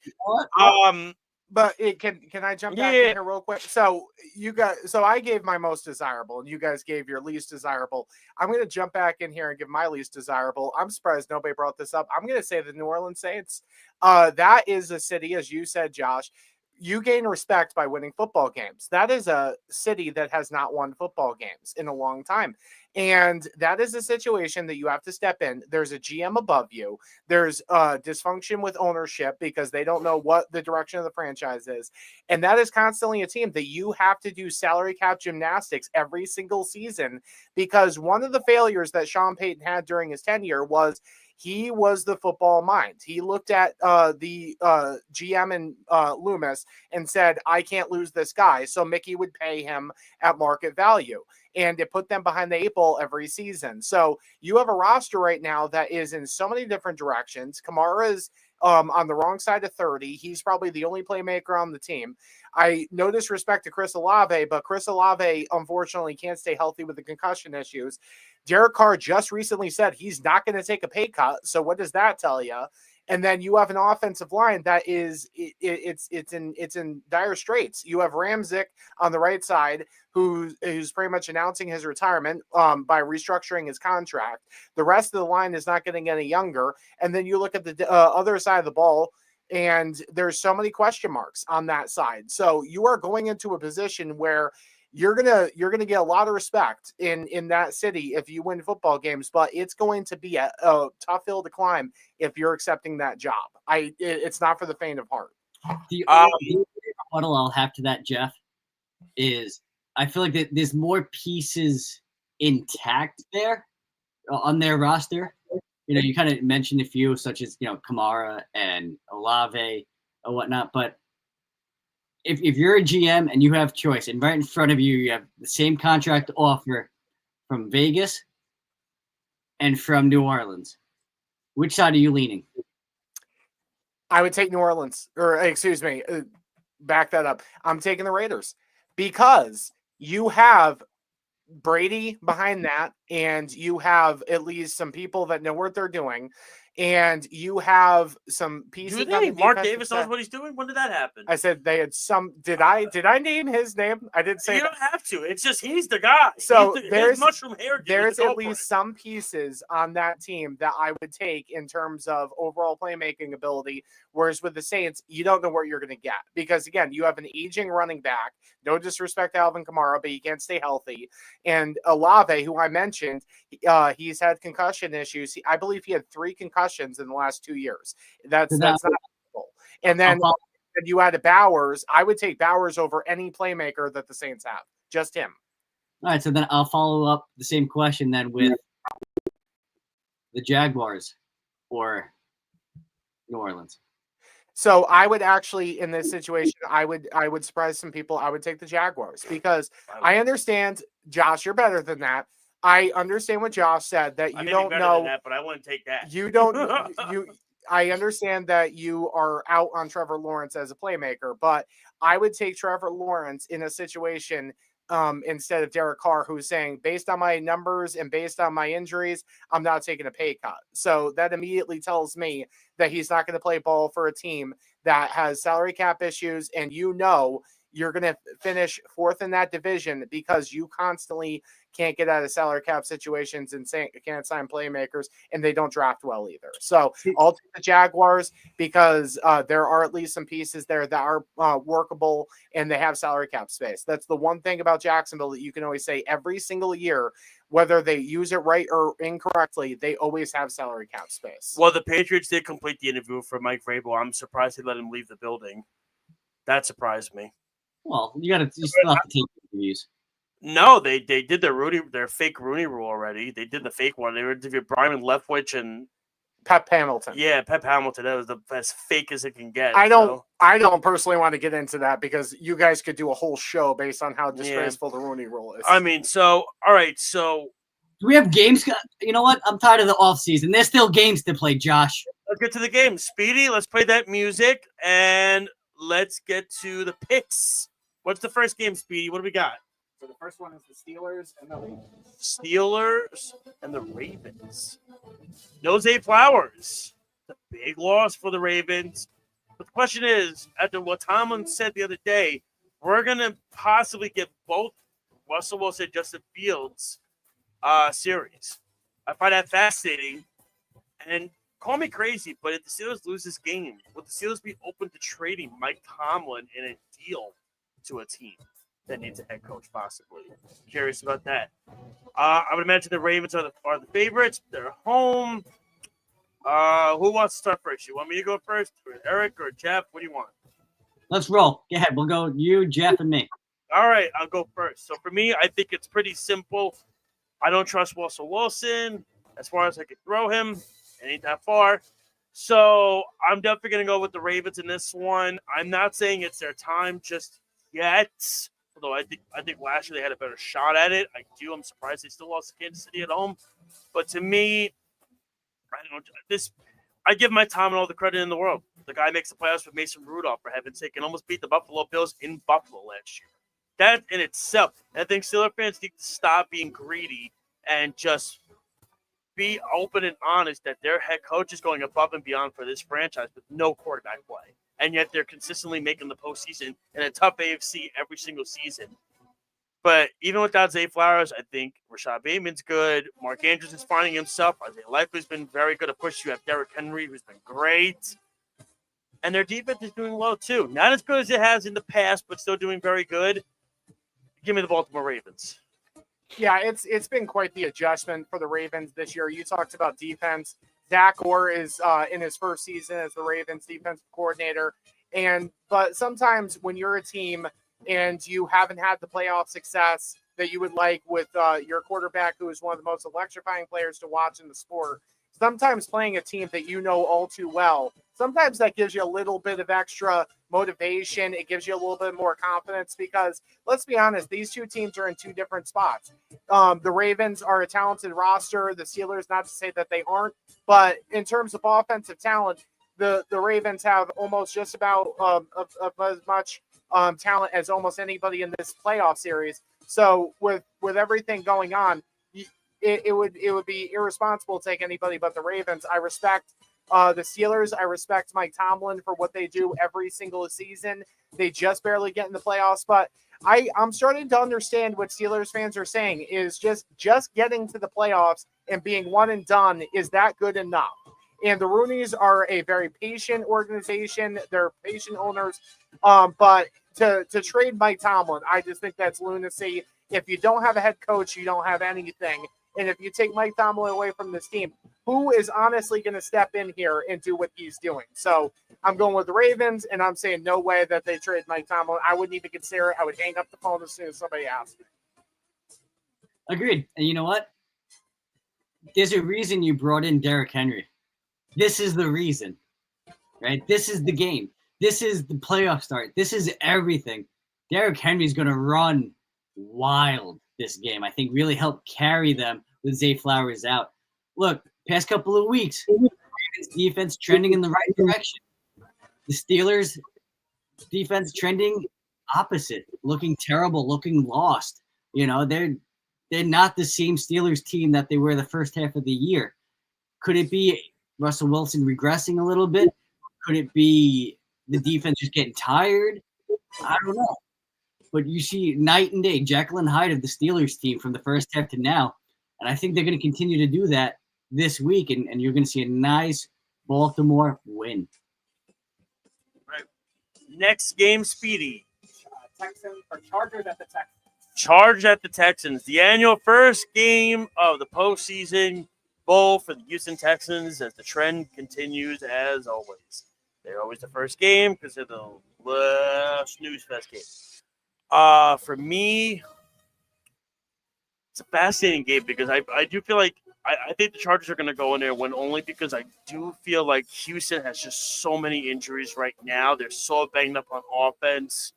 But can I jump back in here real quick? So I gave my most desirable, and you guys gave your least desirable. I'm going to jump back in here and give my least desirable. I'm surprised nobody brought this up. I'm going to say the New Orleans Saints. That is a city, as you said, Josh. You gain respect by winning football games. That is a city that has not won football games in a long time. And that is a situation that you have to step in. There's a GM above you. There's dysfunction with ownership because they don't know what the direction of the franchise is. And that is constantly a team that you have to do salary cap gymnastics every single season, because one of the failures that Sean Payton had during his tenure was He was the football mind. He looked at the GM and Loomis and said, I can't lose this guy. So Mickey would pay him at market value. And it put them behind the 8 ball every season. So you have a roster right now that is in so many different directions. Kamara's on the wrong side of 30. He's probably the only playmaker on the team. I no disrespect to Chris Olave, but Chris Olave, unfortunately, can't stay healthy with the concussion issues. Derek Carr just recently said he's not going to take a pay cut. So what does that tell you? And then you have an offensive line that is it's in dire straits. You have Ramczyk on the right side, who's pretty much announcing his retirement by restructuring his contract. The rest of the line is not getting any younger. And then you look at the other side of the ball, and there's so many question marks on that side. So you are going into a position where you're gonna get a lot of respect in that city if you win football games, but it's going to be a tough hill to climb if you're accepting that job. It's not for the faint of heart. The only rebuttal I'll have to that, Jeff, is I feel like there's more pieces intact there on their roster. You know, you kind of mentioned a few, such as, you know, Kamara and Olave or whatnot, but if you're a GM and you have choice, and right in front of you, you have the same contract offer from Vegas and from New Orleans, which side are you leaning? I would take New Orleans, or excuse me, back that up. I'm taking the Raiders because you have Brady behind that, and you have at least some people that know what they're doing. And you have some pieces. Do they? Mark Davis knows what he's doing. When did that happen? I said they had some. Did I name his name? I didn't say. You don't have to. It's just he's the guy. So there's mushroom hair. There's at least some pieces on that team that I would take in terms of overall playmaking ability. Whereas with the Saints, you don't know what you're going to get because again, you have an aging running back. No disrespect to Alvin Kamara, but he can't stay healthy. And Olave, who I mentioned, he's had concussion issues. I believe he had 3 concussions in the last 2 years. That's not cool. And then you added Bowers. I would take Bowers over any playmaker that the Saints have. Just him. All right, so then I'll follow up the same question then with the Jaguars or New Orleans. So I would actually, in this situation, I would surprise some people. I would take the Jaguars because I understand, Josh, you're better than that. I understand what Josh said that you don't know that, but I wouldn't take that. You don't I understand that you are out on Trevor Lawrence as a playmaker, but I would take Trevor Lawrence in a situation instead of Derek Carr, who's saying, based on my numbers and based on my injuries, I'm not taking a pay cut. So that immediately tells me that he's not going to play ball for a team that has salary cap issues, and you know you're going to finish 4th in that division because you constantly can't get out of salary cap situations and can't sign playmakers, and they don't draft well either. So I'll take the Jaguars because there are at least some pieces there that are workable, and they have salary cap space. That's the one thing about Jacksonville that you can always say every single year, whether they use it right or incorrectly, they always have salary cap space. Well, the Patriots did complete the interview for Mike Vrabel. I'm surprised they let him leave the building. That surprised me. Well, you still have to take interviews. No, they did their fake Rooney rule already. They did the fake one. They interviewed Brian Leftwich and Pep Hamilton. Yeah, Pep Hamilton. That was as fake as it can get. I don't personally want to get into that because you guys could do a whole show based on how disgraceful the Rooney rule is. I mean, all right. So do we have games? You know what? I'm tired of the off season. There's still games to play, Josh. Let's get to the game. Speedy, let's play that music and let's get to the picks. What's the first game, Speedy? What do we got? So the first one is the Steelers and the Ravens. Steelers and the Ravens. No Zay Flowers. It's a big loss for the Ravens. But the question is, after what Tomlin said the other day, we're going to possibly get both Russell Wilson and Justin Fields series. I find that fascinating. And call me crazy, but if the Steelers lose this game, would the Steelers be open to trading Mike Tomlin in a deal to a team that needs a head coach, possibly? Curious about that. I would imagine the Ravens are the favorites. They're home. Who wants to start first? You want me to go first, or Eric, or Jeff? What do you want? Let's roll. Go ahead. We'll go you, Jeff, and me. All right, I'll go first. So for me, I think it's pretty simple. I don't trust Russell Wilson as far as I can throw him, It ain't that far. So I'm definitely going to go with the Ravens in this one. I'm not saying it's their time just yet, although I think last year they had a better shot at it. I'm surprised they still lost to Kansas City at home. But to me, I give Mike Tomlin all the credit in the world. The guy makes the playoffs with Mason Rudolph, for heaven's sake, and almost beat the Buffalo Bills in Buffalo last year. That in itself, I think Steelers fans need to stop being greedy and just be open and honest that their head coach is going above and beyond for this franchise with no quarterback play. And yet they're consistently making the postseason in a tough AFC every single season. But even without Zay Flowers, I think Rashad Bateman's good. Mark Andrews is finding himself. Isaiah Likely's been very good at push. You have Derrick Henry, who's been great. And their defense is doing well, too. Not as good as it has in the past, but still doing very good. Give me the Baltimore Ravens. Yeah, it's been quite the adjustment for the Ravens this year. You talked about defense. Zach Orr is in his first season as the Ravens defensive coordinator. But sometimes when you're a team and you haven't had the playoff success that you would like with your quarterback, who is one of the most electrifying players to watch in the sport, sometimes playing a team that you know all too well, sometimes that gives you a little bit of extra motivation. It gives you a little bit more confidence because, let's be honest, these two teams are in two different spots. The Ravens are a talented roster. The Steelers, not to say that they aren't, but in terms of offensive talent, the Ravens have almost just about of as much talent as almost anybody in this playoff series. So with everything going on, it would be irresponsible to take anybody but the Ravens. I respect the Steelers. I respect Mike Tomlin for what they do every single season. They just barely get in the playoffs, but I'm starting to understand what Steelers fans are saying is just getting to the playoffs and being one and done. Is that good enough? And the Rooneys are a very patient organization. They're patient owners. But to trade Mike Tomlin, I just think that's lunacy. If you don't have a head coach, you don't have anything. And if you take Mike Tomlin away from this team, who is honestly going to step in here and do what he's doing? So I'm going with the Ravens, and I'm saying no way that they trade Mike Tomlin. I wouldn't even consider it. I would hang up the phone as soon as somebody asked me. Agreed. And you know what? There's a reason you brought in Derrick Henry. This is the reason, right? This is the game. This is the playoff start. This is everything. Derrick Henry's going to run wild this game. I think really help carry them with Zay Flowers out. Look, past couple of weeks, defense trending in the right direction. The Steelers defense trending opposite, looking terrible, looking lost. You know, they're not the same Steelers team that they were the first half of the year. Could it be Russell Wilson regressing a little bit? Could it be the defense just getting tired? I don't know. But you see night and day, Jekyll and Hyde of the Steelers team from the first half to now. And I think they're going to continue to do that this week. And you're going to see a nice Baltimore win. Right. Next game, Speedy. Texans or Chargers at the Texans. Chargers at the Texans. The annual first game of the postseason bowl for the Houston Texans as the trend continues as always. They're always the first game because they're the snooze fest game. For me, it's a fascinating game because I do feel like I think the Chargers are going to go in there and win only because I do feel like Houston has just so many injuries right now. They're so banged up on offense.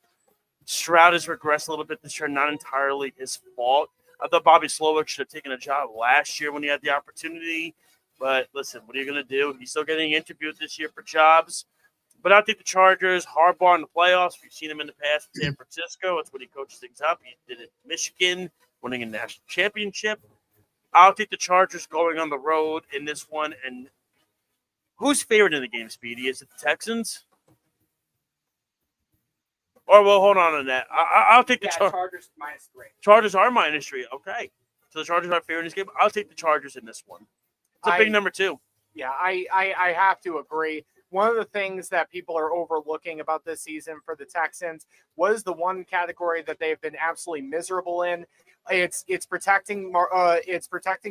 Stroud has regressed a little bit this year, not entirely his fault. I thought Bobby Slowick should have taken a job last year when he had the opportunity. But listen, what are you going to do? He's still getting interviewed this year for jobs. But I think the Chargers, Harbaugh in the playoffs, we've seen him in the past in San Francisco. That's when he coaches things up. He did it in Michigan, winning a national championship. I'll take the Chargers going on the road in this one. And who's favored in the game, Speedy? Is it the Texans? Or, well, hold on that. I'll take the Chargers -3. Chargers are -3. Okay. So the Chargers are favored in this game. I'll take the Chargers in this one. It's a big number 2. Yeah, I have to agree. One of the things that people are overlooking about this season for the Texans was the one category that they've been absolutely miserable in. It's protecting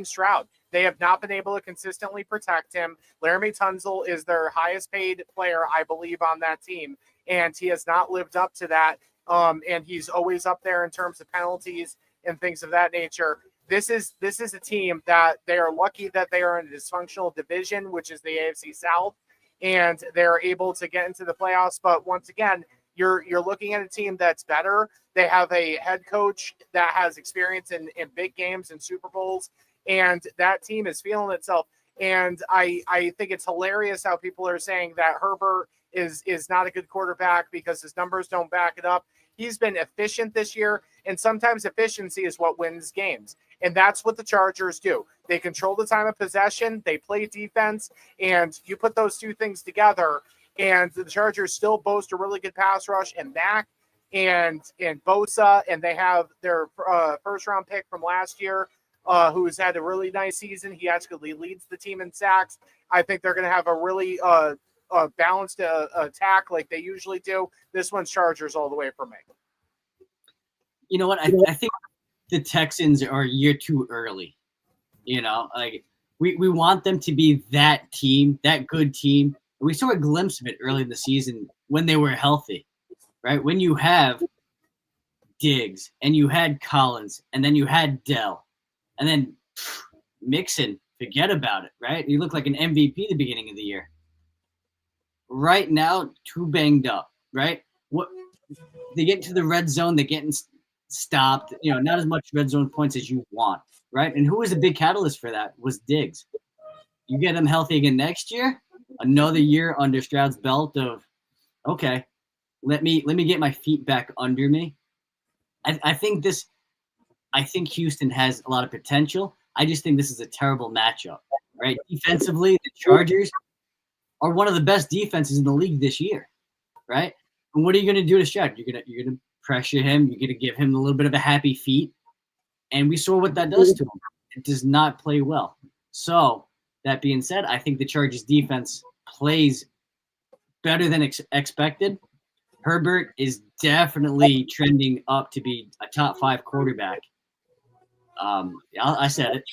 Stroud. They have not been able to consistently protect him. Laramie Tunsil is their highest paid player, I believe, on that team, and he has not lived up to that. And he's always up there in terms of penalties and things of that nature. this is a team that they are lucky that they are in a dysfunctional division, which is the AFC South, and they're able to get into the playoffs. But once again, you're looking at a team that's better. They have a head coach that has experience in big games and Super Bowls, and that team is feeling itself. And I think it's hilarious how people are saying that Herbert is not a good quarterback because his numbers don't back it up. He's been efficient this year, and sometimes efficiency is what wins games. And that's what the Chargers do. They control the time of possession, they play defense, and you put those two things together, and the Chargers still boast a really good pass rush, and Mack and Bosa, and they have their first-round pick from last year, who's had a really nice season. He actually leads the team in sacks. I think they're going to have a really balanced attack like they usually do. This one's Chargers all the way for me. You know what? I think the Texans are a year too early. You know, like we want them to be that team, that good team. We saw a glimpse of it early in the season when they were healthy, right? When you have Diggs and you had Collins and then you had Dell and then Mixon, forget about it, right? You look like an MVP at the beginning of the year. Right now, too banged up, right? What they get into the red zone, they're getting stopped. You know, not as much red zone points as you want, right? And who was a big catalyst for that was Diggs. You get him healthy again next year, another year under Stroud's belt of, okay, let me get my feet back under me. I think Houston has a lot of potential. I just think this is a terrible matchup, right? Defensively, the Chargers are one of the best defenses in the league this year, right? And what are you going to do to Stroud? You're gonna pressure him. You're gonna give him a little bit of a happy feet, and we saw what that does to him. It does not play well. So that being said, I think the Chargers defense plays better than expected. Herbert is definitely trending up to be a top 5 quarterback. I said it.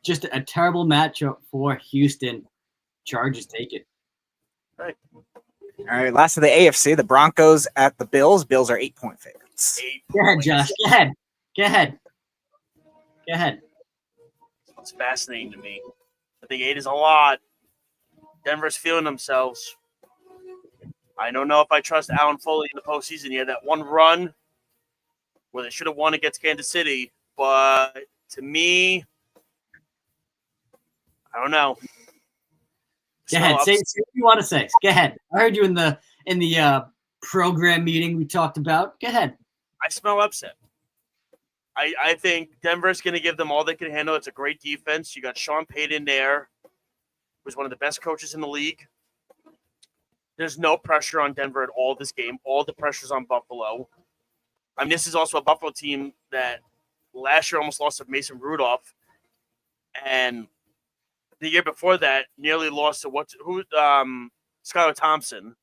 Just a terrible matchup for Houston. Chargers take it. All right, last of the AFC, the Broncos at the Bills. Bills are 8-point favorites. Go ahead, Josh. Go ahead. It's fascinating to me. I think 8 is a lot. Denver's feeling themselves. I don't know if I trust Allen Foley in the postseason. He had that one run where they should have won against Kansas City, but to me, I don't know. Go ahead. Say what you want to say. Go ahead. I heard you in the program meeting we talked about. Go ahead. I smell upset. I think Denver's going to give them all they can handle. It's a great defense. You got Sean Payton there, who's one of the best coaches in the league. There's no pressure on Denver at all this game. All the pressure's on Buffalo. I mean, this is also a Buffalo team that last year almost lost to Mason Rudolph, and the year before that nearly lost to Skylar Thompson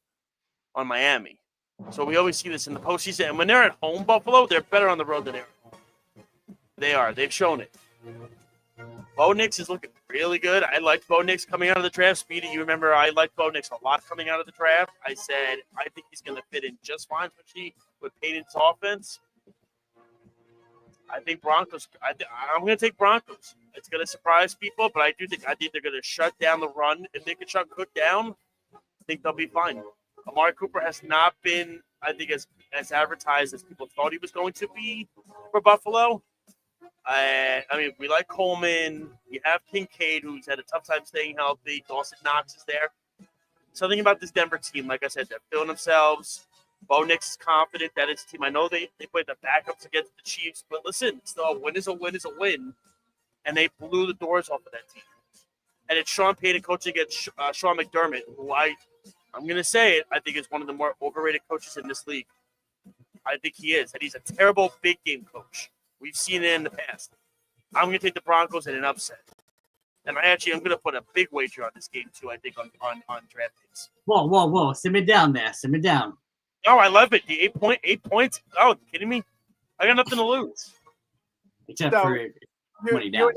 on Miami. So we always see this in the postseason. And when they're at home, Buffalo, they're better on the road than they're at home. They are. They've shown it. Bo Nix is looking really good. I liked Bo Nix coming out of the draft. Speedy, you remember I liked Bo Nix a lot coming out of the draft. I said I think he's going to fit in just fine, especially with Payton's offense. I think Broncos. I'm going to take Broncos. It's going to surprise people, but I think they're going to shut down the run. If they can shut Cook down, I think they'll be fine. Amari Cooper has not been, I think, as advertised as people thought he was going to be for Buffalo. I mean, we like Coleman. You have Kincaid, who's had a tough time staying healthy. Dawson Knox is there. Something about this Denver team, like I said, they're feeling themselves. Bo Nix is confident that his team. I know they played the backups against the Chiefs, but listen, still a win is a win is a win. And they blew the doors off of that team. And it's Sean Payton coaching against Sean McDermott, who I'm going to say it, I think is one of the more overrated coaches in this league. I think he is. And he's a terrible big game coach. We've seen it in the past. I'm going to take the Broncos in an upset. And I'm going to put a big wager on this game, too, I think, on DraftKings. Whoa. Simmer down there. Simmer down. Oh, I love it. The 8 points. Oh, you kidding me? I got nothing to lose. Except for money down.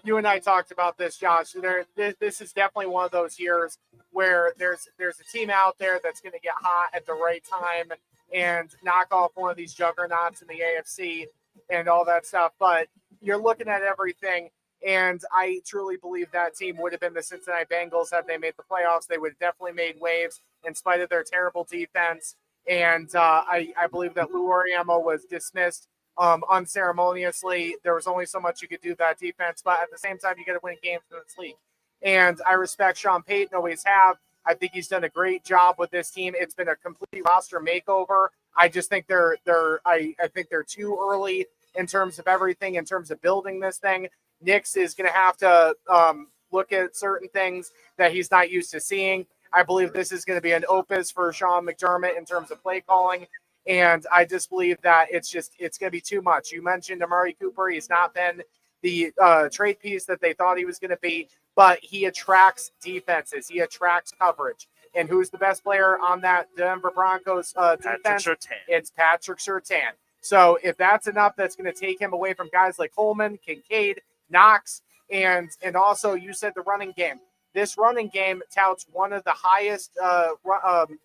You and I talked about this, Josh. This is definitely one of those years where there's a team out there that's going to get hot at the right time and knock off one of these juggernauts in the AFC. and all that stuff. But you're looking at everything, and I truly believe that team would have been the Cincinnati Bengals had they made the playoffs. They would have definitely made waves in spite of their terrible defense. And I believe that Lou Oriamo was dismissed unceremoniously. There was only so much you could do with that defense, but at the same time, you got to win games in this league. And I respect Sean Payton, always have. I think he's done a great job with this team. It's been a complete roster makeover. I just think I think they're too early in terms of everything, in terms of building this thing. Nix is going to have to look at certain things that he's not used to seeing. I believe this is going to be an opus for Sean McDermott in terms of play calling. And I just believe that it's going to be too much. You mentioned Amari Cooper. He's not been the trade piece that they thought he was going to be, but he attracts defenses. He attracts coverage. And who's the best player on that Denver Broncos defense? It's Patrick Surtain. So if that's enough, that's going to take him away from guys like Coleman, Kincaid, Knox, and also you said the running game. This running game touts one of the highest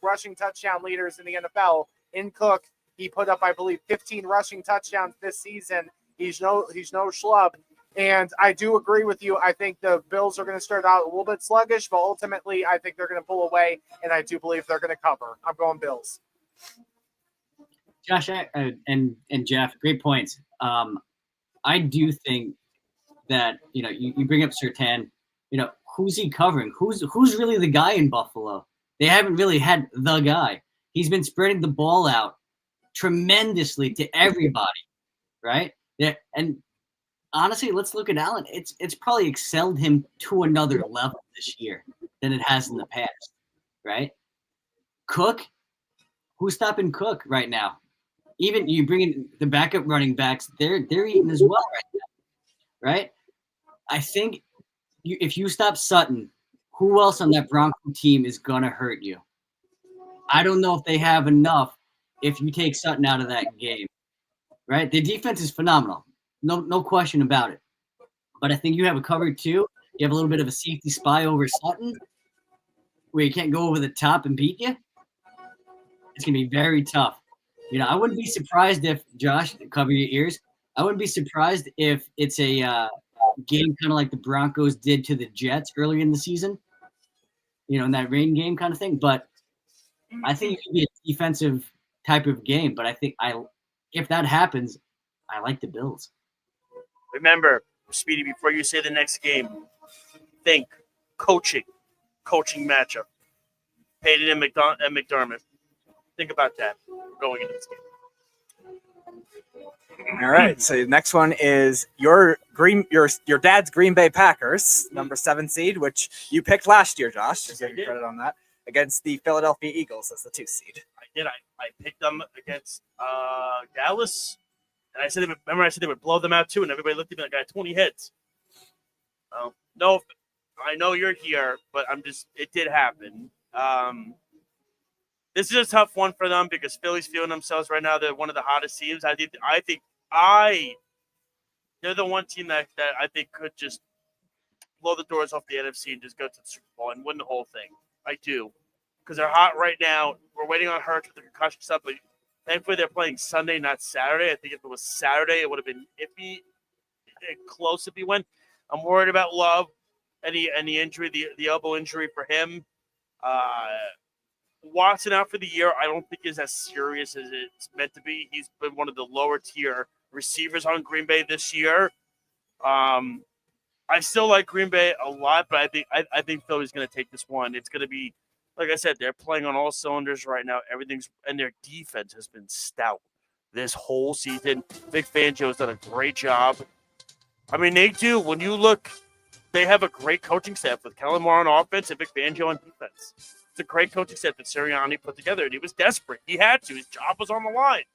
rushing touchdown leaders in the NFL in Cook. He put up, I believe, 15 rushing touchdowns this season. He's no schlub. And I do agree with you. I think the Bills are going to start out a little bit sluggish, but ultimately I think they're going to pull away, and I do believe they're going to cover. I'm going Bills. Josh and Jeff, great points. I do think that, you bring up Surtain, who's he covering? Who's really the guy in Buffalo? They haven't really had the guy. He's been spreading the ball out tremendously to everybody, right? Yeah, and honestly, let's look at Allen. It's probably excelled him to another level this year than it has in the past, right? Cook, who's stopping Cook right now? Even you bring in the backup running backs, they're eating as well right now, right? I think if you stop Sutton, who else on that Bronco team is going to hurt you? I don't know if they have enough if you take Sutton out of that game, right? The defense is phenomenal. No question about it. But I think you have a cover too. You have a little bit of a safety spy over Sutton where you can't go over the top and beat you. It's going to be very tough. I wouldn't be surprised if, Josh, cover your ears, I wouldn't be surprised if it's a game kind of like the Broncos did to the Jets earlier in the season, in that rain game kind of thing. But I think it could be a defensive type of game. But I think if that happens, I like the Bills. Remember, Speedy, before you say the next game, think coaching matchup. Payton and McDermott. Think about that going into this game. All right. So the next one is your dad's Green Bay Packers, number 7 seed, which you picked last year, Josh. Just give you credit on that. Against the Philadelphia Eagles as the 2 seed. I did. I picked them against Dallas, and I said they would blow them out too, and everybody looked at me like I had 20 hits. No, I know you're here, but it did happen. This is a tough one for them because Philly's feeling themselves right now. They're one of the hottest teams. I think they're the one team that I think could just blow the doors off the NFC and just go to the Super Bowl and win the whole thing. I do, because they're hot right now. We're waiting on Hurts with the concussion stuff, but thankfully they're playing Sunday, not Saturday. I think if it was Saturday, it would have been iffy, close if he went. I'm worried about Love, any injury, the elbow injury for him. Watson out for the year, I don't think is as serious as it's meant to be. He's been one of the lower tier receivers on Green Bay this year. I still like Green Bay a lot, but I think Philly's going to take this one. It's going to be, like I said, they're playing on all cylinders right now. And their defense has been stout this whole season. Vic Fangio has done a great job. I mean, they do. When you look, they have a great coaching staff with Kellen Moore on offense and Vic Fangio on defense. It's a great coaching staff that Sirianni put together, and he was desperate. He had to. His job was on the line.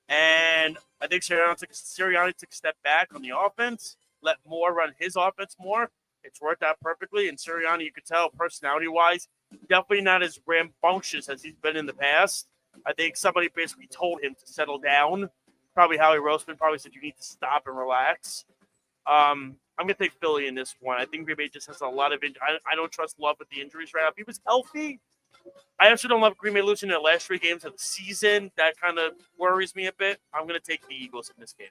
And I think Sirianni took a step back on the offense, let Moore run his offense more. It's worked out perfectly. And Sirianni, you could tell, personality-wise, definitely not as rambunctious as he's been in the past. I think somebody basically told him to settle down. Probably Howie Roseman probably said you need to stop and relax. I'm going to take Philly in this one. I think Green Bay just has a lot of I don't trust Love with the injuries right now. If he was healthy, I actually don't love Green Bay losing their last 3 games of the season. That kind of worries me a bit. I'm going to take the Eagles in this game.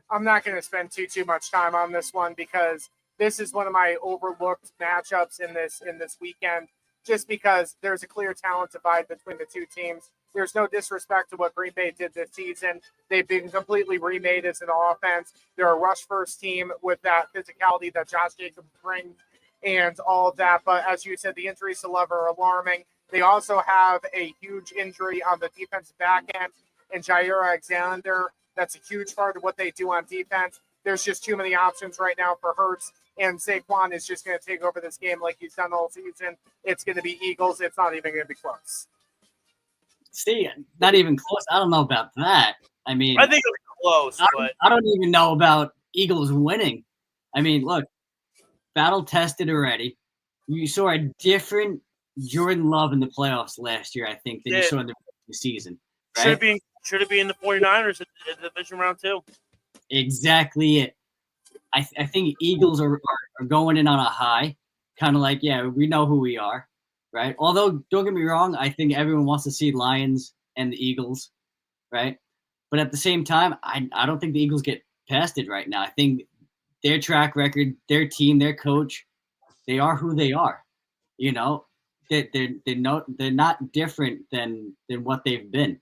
I'm not going to spend too much time on this one because this is one of my overlooked matchups in this weekend, just because there's a clear talent divide between the two teams. There's no disrespect to what Green Bay did this season. They've been completely remade as an offense. They're a rush first team with that physicality that Josh Jacobs brings and all of that. But as you said, the injuries to Love are alarming. They also have a huge injury on the defensive back end, and Jair Alexander. That's a huge part of what they do on defense. There's just too many options right now for Hurts, and Saquon is just going to take over this game like he's done all season. It's going to be Eagles. It's not even going to be close. See, not even close. I don't know about that. I mean, I think it'll be close, but I don't even know about Eagles winning. I mean, look, battle tested already. You saw a different Jordan Love in the playoffs last year, I think, than you saw in the season. Right? Should it be in the 49ers in the division round 2? Exactly it. I think Eagles are going in on a high, kind of like, yeah, we know who we are, right? Although, don't get me wrong, I think everyone wants to see Lions and the Eagles, right? But at the same time, I don't think the Eagles get past it right now. I think their track record, their team, their coach, they are who they are. You know, they're not different than what they've been.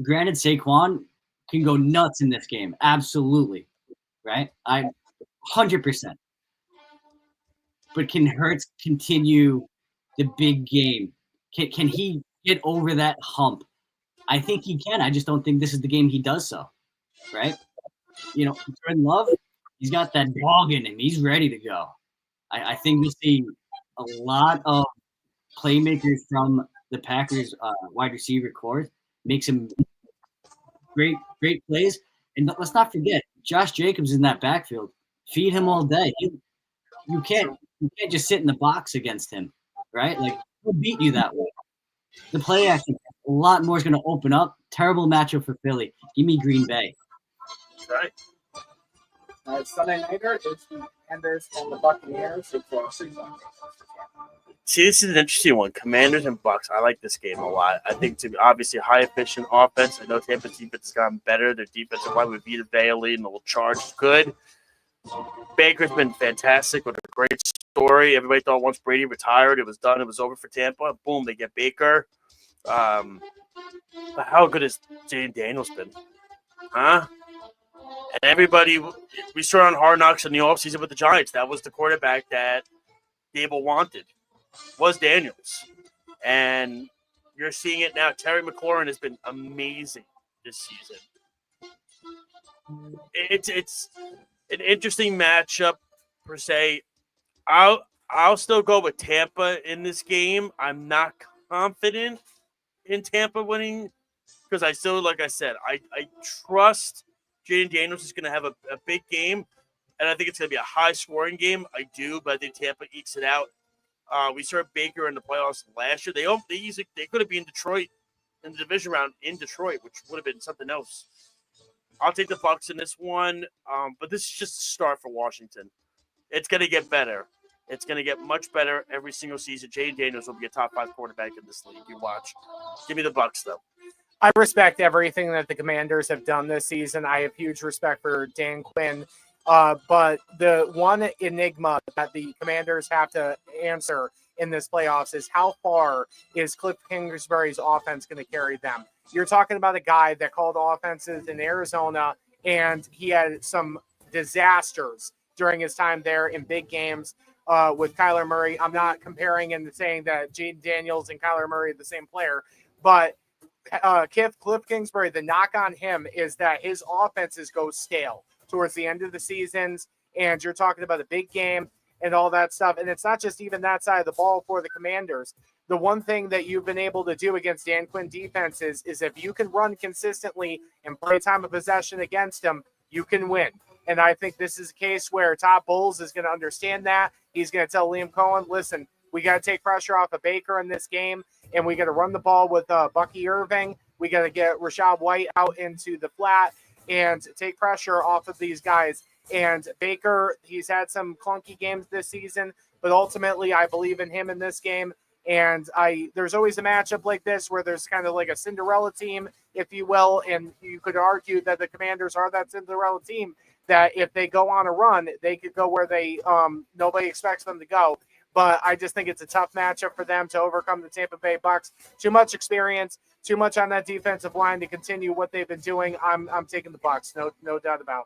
Granted, Saquon can go nuts in this game, absolutely, right? 100%. But can Hurts continue the big game? Can he get over that hump? I think he can. I just don't think this is the game he does so, right? You know, Jordan Love, he's got that dog in him. He's ready to go. I think we'll see a lot of playmakers from the Packers wide receiver corps make some great plays. And let's not forget, Josh Jacobs in that backfield. Feed him all day. You can't just sit in the box against him, right? Like, he'll beat you that way. The play action, a lot more is going to open up. Terrible matchup for Philly. Give me Green Bay. Right. Sunday nighter is the Commanders and the Buccaneers. See, this is an interesting one. Commanders and Bucks. I like this game a lot. I think to be obviously high efficient offense. I know Tampa's defense has gotten better. Their defensive line with Vita Bailey and the little charge is good. Baker's been fantastic with a great story. Everybody thought once Brady retired, it was done. It was over for Tampa. Boom, they get Baker. But how good has Jaden Daniels been? Huh? And everybody, we saw on Hard Knocks in the offseason with the Giants. That was the quarterback that Dable wanted, was Daniels. And you're seeing it now. Terry McLaurin has been amazing this season. It's an interesting matchup per se. I'll still go with Tampa in this game. I'm not confident in Tampa winning because I still, like I said, I trust Jaden Daniels is going to have a big game, and I think it's going to be a high-scoring game. I do, but I think Tampa ekes it out. We saw Baker in the playoffs last year. They could have been in Detroit in the division round in Detroit, which would have been something else. I'll take the Bucs in this one, but this is just a start for Washington. It's going to get better. It's going to get much better every single season. Jaden Daniels will be a top 5 quarterback in this league. You watch. Give me the Bucs, though. I respect everything that the Commanders have done this season. I have huge respect for Dan Quinn. But the one enigma that the Commanders have to answer in this playoffs is how far is Cliff Kingsbury's offense going to carry them? You're talking about a guy that called offenses in Arizona, and he had some disasters during his time there in big games with Kyler Murray. I'm not comparing and saying that Jaden Daniels and Kyler Murray are the same player, but Cliff Kingsbury, the knock on him is that his offenses go stale towards the end of the seasons, and you're talking about a big game and all that stuff. And it's not just even that side of the ball for the Commanders. The one thing that you've been able to do against Dan Quinn defenses is if you can run consistently and play time of possession against them, you can win. And I think this is a case where Todd Bowles is going to understand that. He's going to tell Liam Cohen, listen, we got to take pressure off of Baker in this game, and we got to run the ball with Bucky Irving. We got to get Rashad White out into the flat and take pressure off of these guys. And Baker, he's had some clunky games this season, but ultimately I believe in him in this game. And there's always a matchup like this where there's kind of like a Cinderella team, if you will, and you could argue that the Commanders are that Cinderella team that if they go on a run, they could go where they nobody expects them to go. But I just think it's a tough matchup for them to overcome the Tampa Bay Bucks. Too much experience, too much on that defensive line to continue what they've been doing. I'm taking the Bucks, no doubt about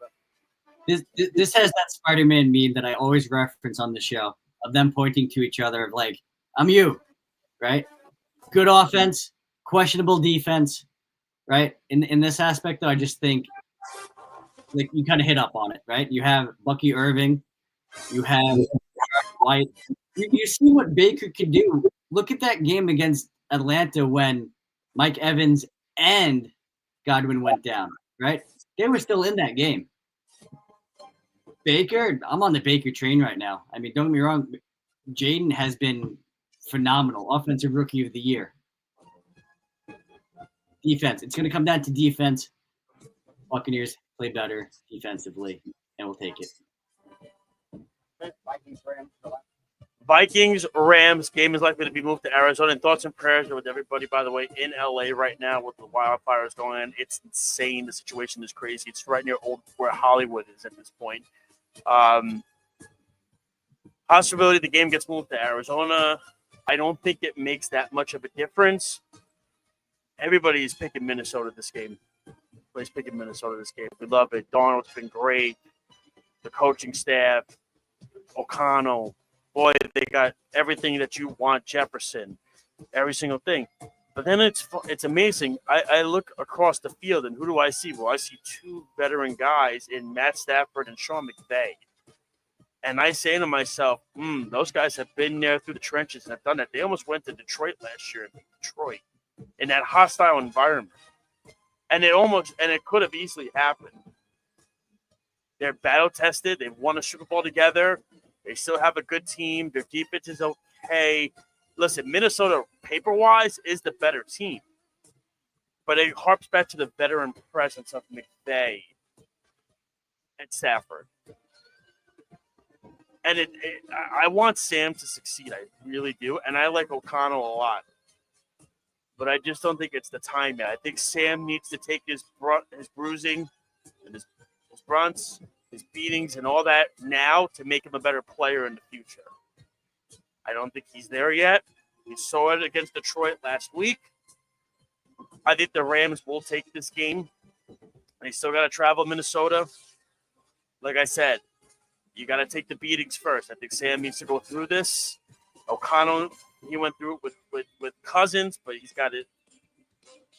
it. This has that Spider-Man meme that I always reference on the show of them pointing to each other of like, I'm you, right? Good offense, questionable defense, right? In this aspect, though, I just think like you kind of hit up on it, right? You have Bucky Irving, you have White. You see what Baker can do. Look at that game against Atlanta when Mike Evans and Godwin went down, right? They were still in that game. Baker, I'm on the Baker train right now. I mean, don't get me wrong. Jaden has been phenomenal. Offensive Rookie of the Year. Defense. It's going to come down to defense. Buccaneers play better defensively, and we'll take it. Vikings, Rams game is likely to be moved to Arizona. And thoughts and prayers are with everybody, by the way, in LA right now with the wildfires going on. It's insane. The situation is crazy. It's right near where Hollywood is at this point. Possibility the game gets moved to Arizona. I don't think it makes that much of a difference. Everybody's picking Minnesota this game. Everybody's picking Minnesota this game. We love it. Donald's been great. The coaching staff, O'Connell. Boy, they got everything that you want. Jefferson, every single thing. But then it's amazing. I look across the field, and who do I see? Well, I see two veteran guys in Matt Stafford and Sean McVay. And I say to myself, those guys have been there through the trenches and have done that. They almost went to Detroit last year in that hostile environment. And it could have easily happened. They're battle tested. They've won a Super Bowl together. They still have a good team. Their defense is okay. Listen, Minnesota, paper-wise, is the better team. But it harps back to the veteran presence of McVay and Stafford. And I want Sam to succeed. I really do. And I like O'Connell a lot. But I just don't think it's the time yet. I think Sam needs to take his bruising and his grunts, his beatings, and all that now to make him a better player in the future. I don't think he's there yet. We saw it against Detroit last week. I think the Rams will take this game. They still got to travel Minnesota. Like I said, you got to take the beatings first. I think Sam needs to go through this. O'Connell, he went through it with Cousins, but he's got it.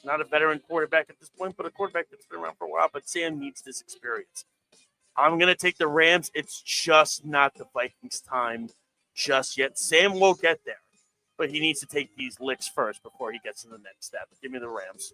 Not a veteran quarterback at this point, but a quarterback that's been around for a while. But Sam needs this experience. I'm going to take the Rams. It's just not the Vikings' time just yet. Sam will get there, but he needs to take these licks first before he gets to the next step. Give me the Rams.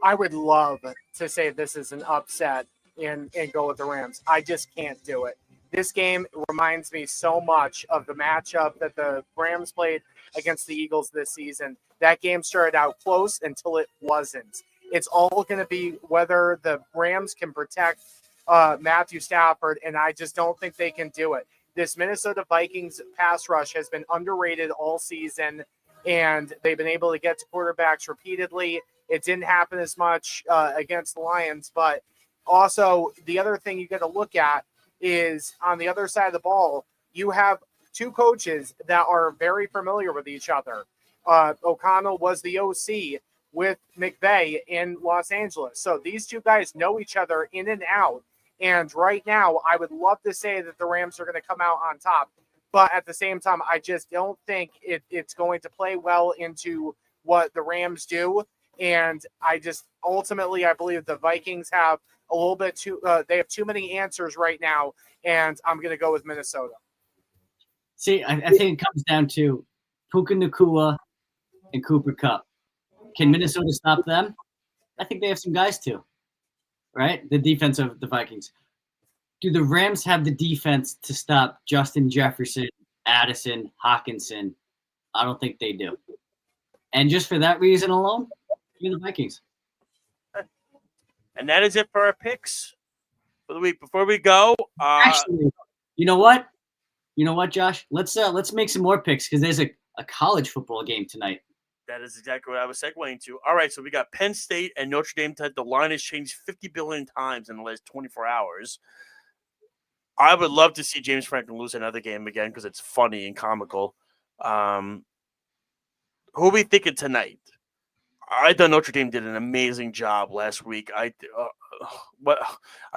I would love to say this is an upset and go with the Rams. I just can't do it. This game reminds me so much of the matchup that the Rams played against the Eagles this season. That game started out close until it wasn't. It's all going to be whether the Rams can protect Matthew Stafford, and I just don't think they can do it. This Minnesota Vikings pass rush has been underrated all season, and they've been able to get to quarterbacks repeatedly. It didn't happen as much against the Lions, but also the other thing you got to look at is on the other side of the ball, you have two coaches that are very familiar with each other. O'Connell was the OC with McVay in Los Angeles. So these two guys know each other in and out. And right now, I would love to say that the Rams are going to come out on top. But at the same time, I just don't think it's going to play well into what the Rams do. And I believe the Vikings have a little bit they have too many answers right now. And I'm going to go with Minnesota. See, I think it comes down to Puka Nacua and Cooper Kupp. Can Minnesota stop them? I think they have some guys too, right? The defense of the Vikings. Do the Rams have the defense to stop Justin Jefferson, Addison, Hawkinson? I don't think they do. And just for that reason alone, give me the Vikings. And that is it for our picks for the week. Before we go, actually, you know what? You know what, Josh? Let's make some more picks because there's a a college football game tonight. That is exactly what I was segueing to. All right, so we got Penn State and Notre Dame. The line has changed 50 billion times in the last 24 hours. I would love to see James Franklin lose another game again because it's funny and comical. Who are we thinking tonight? I thought Notre Dame did an amazing job last week. I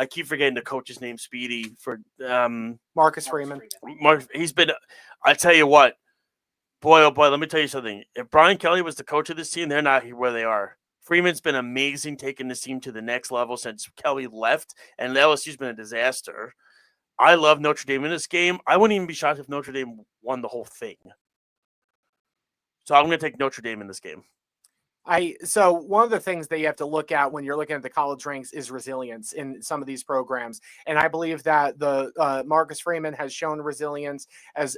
keep forgetting the coach's name, Speedy, for Marcus Freeman. He's been. I tell you what, boy, oh boy, let me tell you something. If Brian Kelly was the coach of this team, they're not where they are. Freeman's been amazing, taking this team to the next level since Kelly left, and LSU's been a disaster. I love Notre Dame in this game. I wouldn't even be shocked if Notre Dame won the whole thing. So I'm going to take Notre Dame in this game. So one of the things that you have to look at when you're looking at the college ranks is resilience in some of these programs, and I believe that the Marcus Freeman has shown resilience as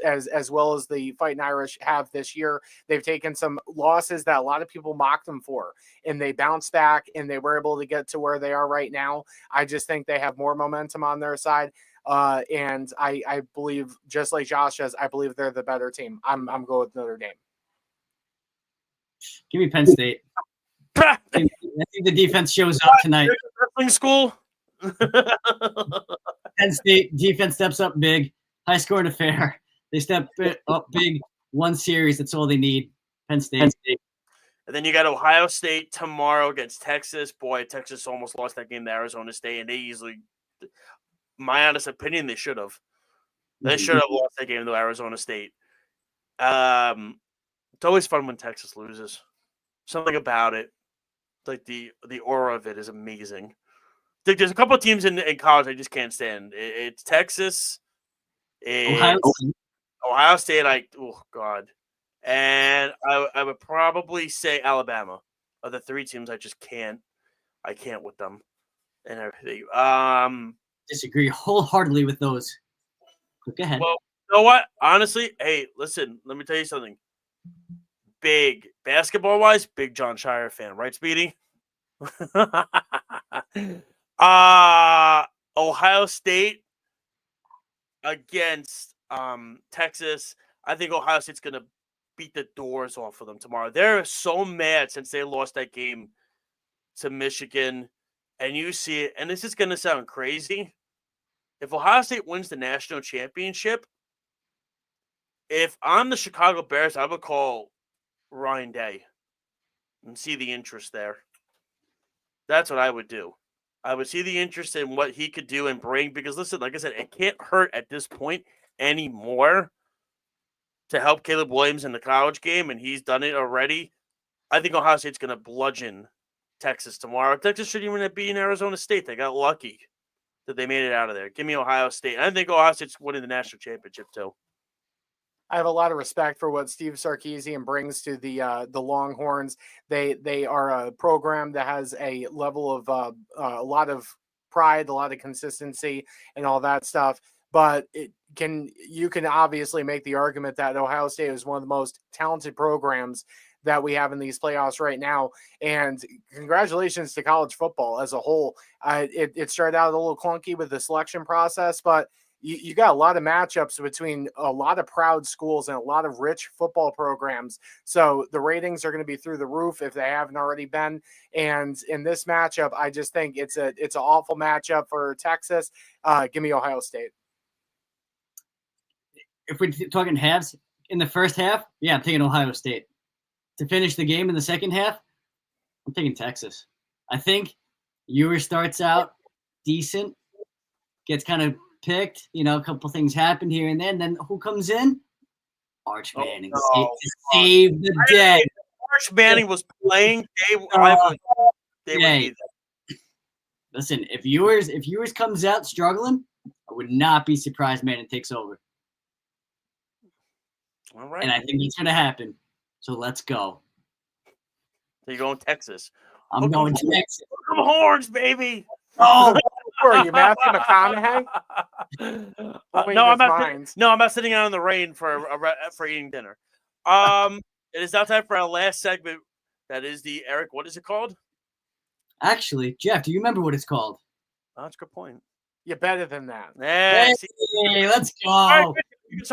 well as the Fighting Irish have this year. They've taken some losses that a lot of people mocked them for, and they bounced back and they were able to get to where they are right now. I just think they have more momentum on their side, and I believe, just like Josh says, I believe they're the better team. I'm going with Notre Dame. Give me Penn State. I think the defense shows up tonight. Wrestling school. Penn State defense steps up big. High scoring affair. They step up big. One series. That's all they need. Penn State. And then you got Ohio State tomorrow against Texas. Boy, Texas almost lost that game to Arizona State, and they easily, my honest opinion, they should have. They should have lost that game to Arizona State. It's always fun when Texas loses. Something about it, like the aura of it, is amazing. There's a couple of teams in college I just can't stand. It's Texas, Ohio State. Oh God, and I would probably say Alabama are the three teams I just can't. I can't with them and everything. Disagree wholeheartedly with those. Go ahead. Well, you know what? Honestly, hey, listen. Let me tell you something. Big basketball-wise, big John Shire fan, right, Speedy? Ohio State against Texas. I think Ohio State's going to beat the doors off of them tomorrow. They're so mad since they lost that game to Michigan, and you see it. And this is going to sound crazy. If Ohio State wins the national championship, if I'm the Chicago Bears, I would call Ryan Day and see the interest there. That's what I would do. I would see the interest in what he could do and bring, because listen, like I said, it can't hurt at this point anymore to help Caleb Williams in the college game, and he's done it already. I think Ohio State's going to bludgeon Texas tomorrow. Texas shouldn't even have beaten Arizona State. They got lucky that they made it out of there. Give me Ohio State. I think Ohio State's winning the national championship too. I have a lot of respect for what Steve Sarkisian brings to the Longhorns. They are a program that has a level of a lot of pride, a lot of consistency, and all that stuff. But you can obviously make the argument that Ohio State is one of the most talented programs that we have in these playoffs right now. And congratulations to college football as a whole. It started out a little clunky with the selection process, but you got a lot of matchups between a lot of proud schools and a lot of rich football programs. So the ratings are going to be through the roof if they haven't already been. And in this matchup, I just think it's an awful matchup for Texas. Give me Ohio State. If we're talking halves, in the first half, yeah, I'm taking Ohio State. To finish the game in the second half, I'm taking Texas. I think Ewer starts out decent, gets kind of picked, a couple things happen here and then who comes in? Arch Manning save the day. If Arch Manning was playing, they would be there. Listen, if Ewers comes out struggling, I would not be surprised Manning takes over. All right. And I think it's going to happen. So let's go. So you're going Texas. I'm going Texas. Come horns, baby. Oh, are you Matthew McConaughey? No, I'm not sitting out in the rain for eating dinner. It is now time for our last segment. That is the Eric. What is it called? Actually, Jeff, do you remember what it's called? Oh, that's a good point. You're better than that. Yeah, hey, let's go. Right, you can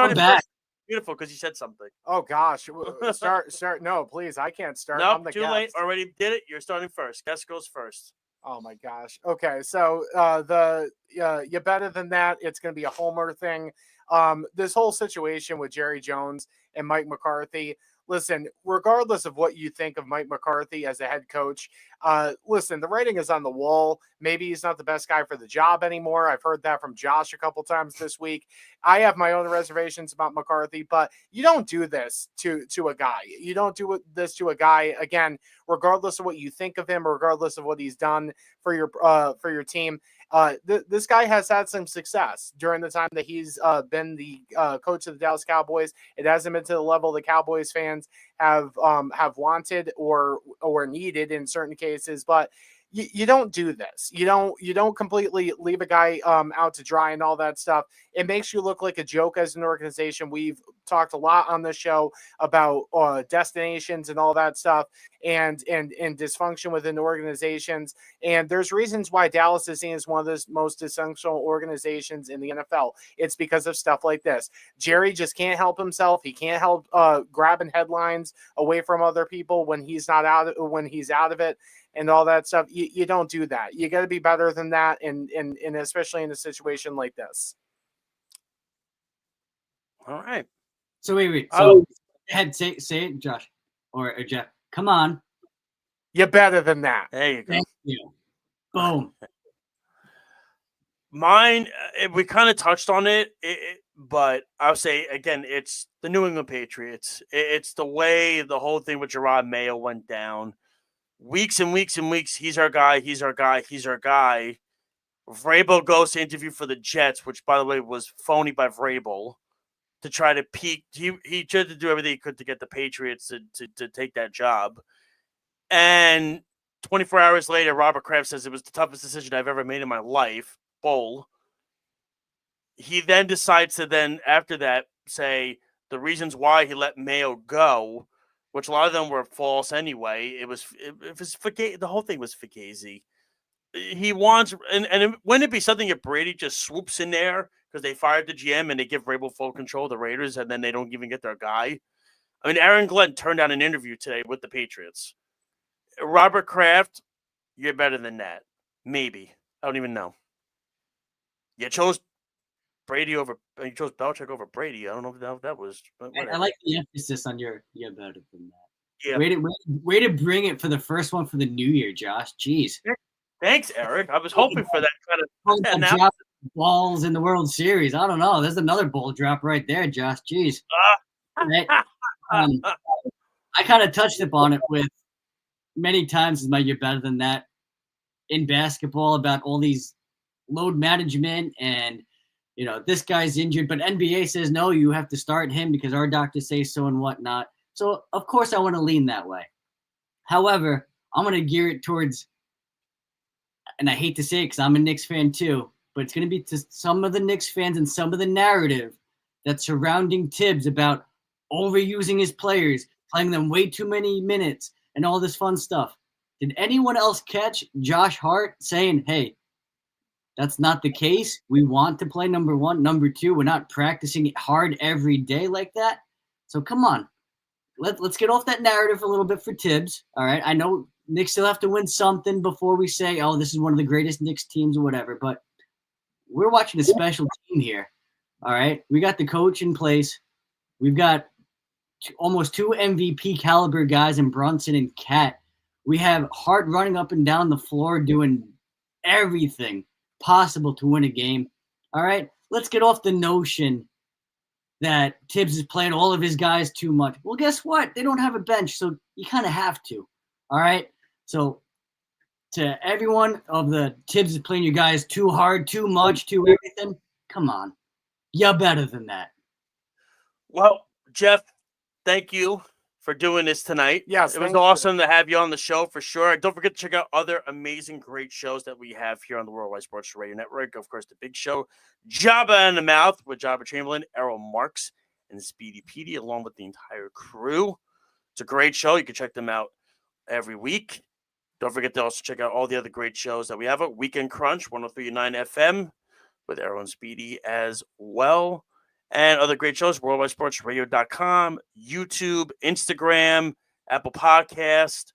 beautiful because you said something. Oh gosh, start. No, please, I can't start. I'm Nope, the too late. guest. Already did it. You're starting first. Guest goes first. Oh my gosh. Okay, so you better than that. It's going to be a homer thing. This whole situation with Jerry Jones and Mike McCarthy. Listen, regardless of what you think of Mike McCarthy as a head coach, listen, the writing is on the wall. Maybe he's not the best guy for the job anymore. I've heard that from Josh a couple times this week. I have my own reservations about McCarthy, but you don't do this to a guy. You don't do this to a guy, again, regardless of what you think of him, regardless of what he's done for your team. This guy has had some success during the time that he's been the coach of the Dallas Cowboys. It hasn't been to the level the Cowboys fans have wanted or needed in certain cases, but you don't do this. You don't completely leave a guy out to dry and all that stuff. It makes you look like a joke as an organization. We've talked a lot on the show about destinations and all that stuff and dysfunction within organizations. And there's reasons why Dallas is seen as one of the most dysfunctional organizations in the NFL. It's because of stuff like this. Jerry just can't help himself. He can't help grabbing headlines away from other people when he's out of it. And all that stuff, you don't do that. You got to be better than that, and especially in a situation like this. All right. So wait. So say it, Josh or Jeff. Come on. You're better than that. There you go. Thank you. Boom. Mine, we kind of touched on it, but I'll say again, it's the New England Patriots. It's the way the whole thing with Gerard Mayo went down. Weeks and weeks and weeks, he's our guy. Vrabel goes to interview for the Jets, which, by the way, was phony by Vrabel, to try to peak. He tried to do everything he could to get the Patriots to take that job. And 24 hours later, Robert Kraft says it was the toughest decision I've ever made in my life. Bull. He then decides to after that, say the reasons why he let Mayo go, which a lot of them were false anyway. It was the whole thing was fugazi. He wants, and wouldn't it be something if Brady just swoops in there because they fired the GM and they give Vrabel full control of the Raiders and then they don't even get their guy? I mean, Aaron Glenn turned down an interview today with the Patriots. Robert Kraft, you're better than that. Maybe. I don't even know. You chose you chose Belichick over Brady. I don't know if that was. I like the emphasis on you're better than that. Yeah. Way to bring it for the first one for the new year, Josh. Jeez. Thanks, Eric. I was hoping for that kind of drop balls in the World Series. I don't know. There's another ball drop right there, Josh. Jeez. Right? I kind of touched upon it with many times as you're better than that in basketball about all these load management and this guy's injured, but NBA says no, you have to start him because our doctors say so and whatnot. So of course I want to lean that way. However, I'm going to gear it towards, and I hate to say it because I'm a Knicks fan too, but it's going to be to some of the Knicks fans and some of the narrative that's surrounding Tibbs about overusing his players, playing them way too many minutes, and all this fun stuff. Did anyone else catch Josh Hart saying, hey, that's not the case. We want to play number one. Number two, we're not practicing it hard every day like that. So come on. Let's get off that narrative a little bit for Tibbs. All right. I know Knicks still have to win something before we say, oh, this is one of the greatest Knicks teams or whatever. But we're watching a special team here. All right. We got the coach in place. We've got almost two MVP caliber guys in Brunson and Cat. We have Hart running up and down the floor doing everything possible to win a game. All right, let's get off the notion that Tibbs is playing all of his guys too much. Well, guess what? They don't have a bench, so you kind of have to. All right, so to everyone of the Tibbs is playing your guys too hard, too much, too everything, come on. You're better than that. Well, Jeff, thank you for doing this tonight. Yes, it was awesome to have you on the show for sure. Don't forget to check out other amazing, great shows that we have here on the Worldwide Sports Radio Network. Of course, the big show, Jabba in the Mouth with Jabba Chamberlain, Errol Marks, and Speedy Petey, along with the entire crew. It's a great show. You can check them out every week. Don't forget to also check out all the other great shows that we have. Weekend Crunch, 103.9 FM with Errol and Speedy as well. and other great shows, worldwidesportsradio.com, YouTube, Instagram, Apple Podcast,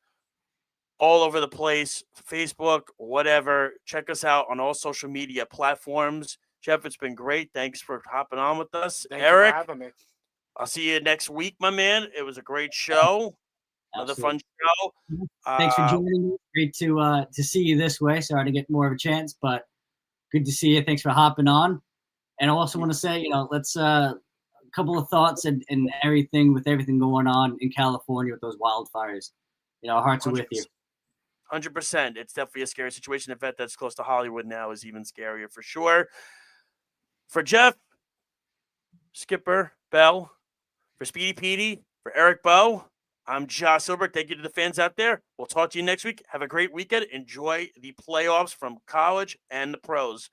all over the place, Facebook, whatever. Check us out on all social media platforms. Jeff, it's been great. Thanks for hopping on with us. Thank Eric, you for having me. I'll see you next week, my man. It was a great show. Another fun show. Thanks for joining me. Great to see you this way. Sorry to get more of a chance, but good to see you. Thanks for hopping on. And I also want to say, let's a couple of thoughts and everything with everything going on in California with those wildfires. Our hearts are with you. 100%. It's definitely a scary situation. In fact, that's close to Hollywood now is even scarier for sure. For Jeff, Skipper, Bell, for Speedy Petey, for Eric Bowe, I'm Josh Silberg. Thank you to the fans out there. We'll talk to you next week. Have a great weekend. Enjoy the playoffs from college and the pros.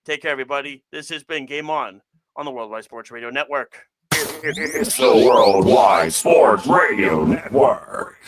Take care, everybody. This has been Game On the Worldwide Sports Radio Network. It's the Worldwide Sports Radio Network.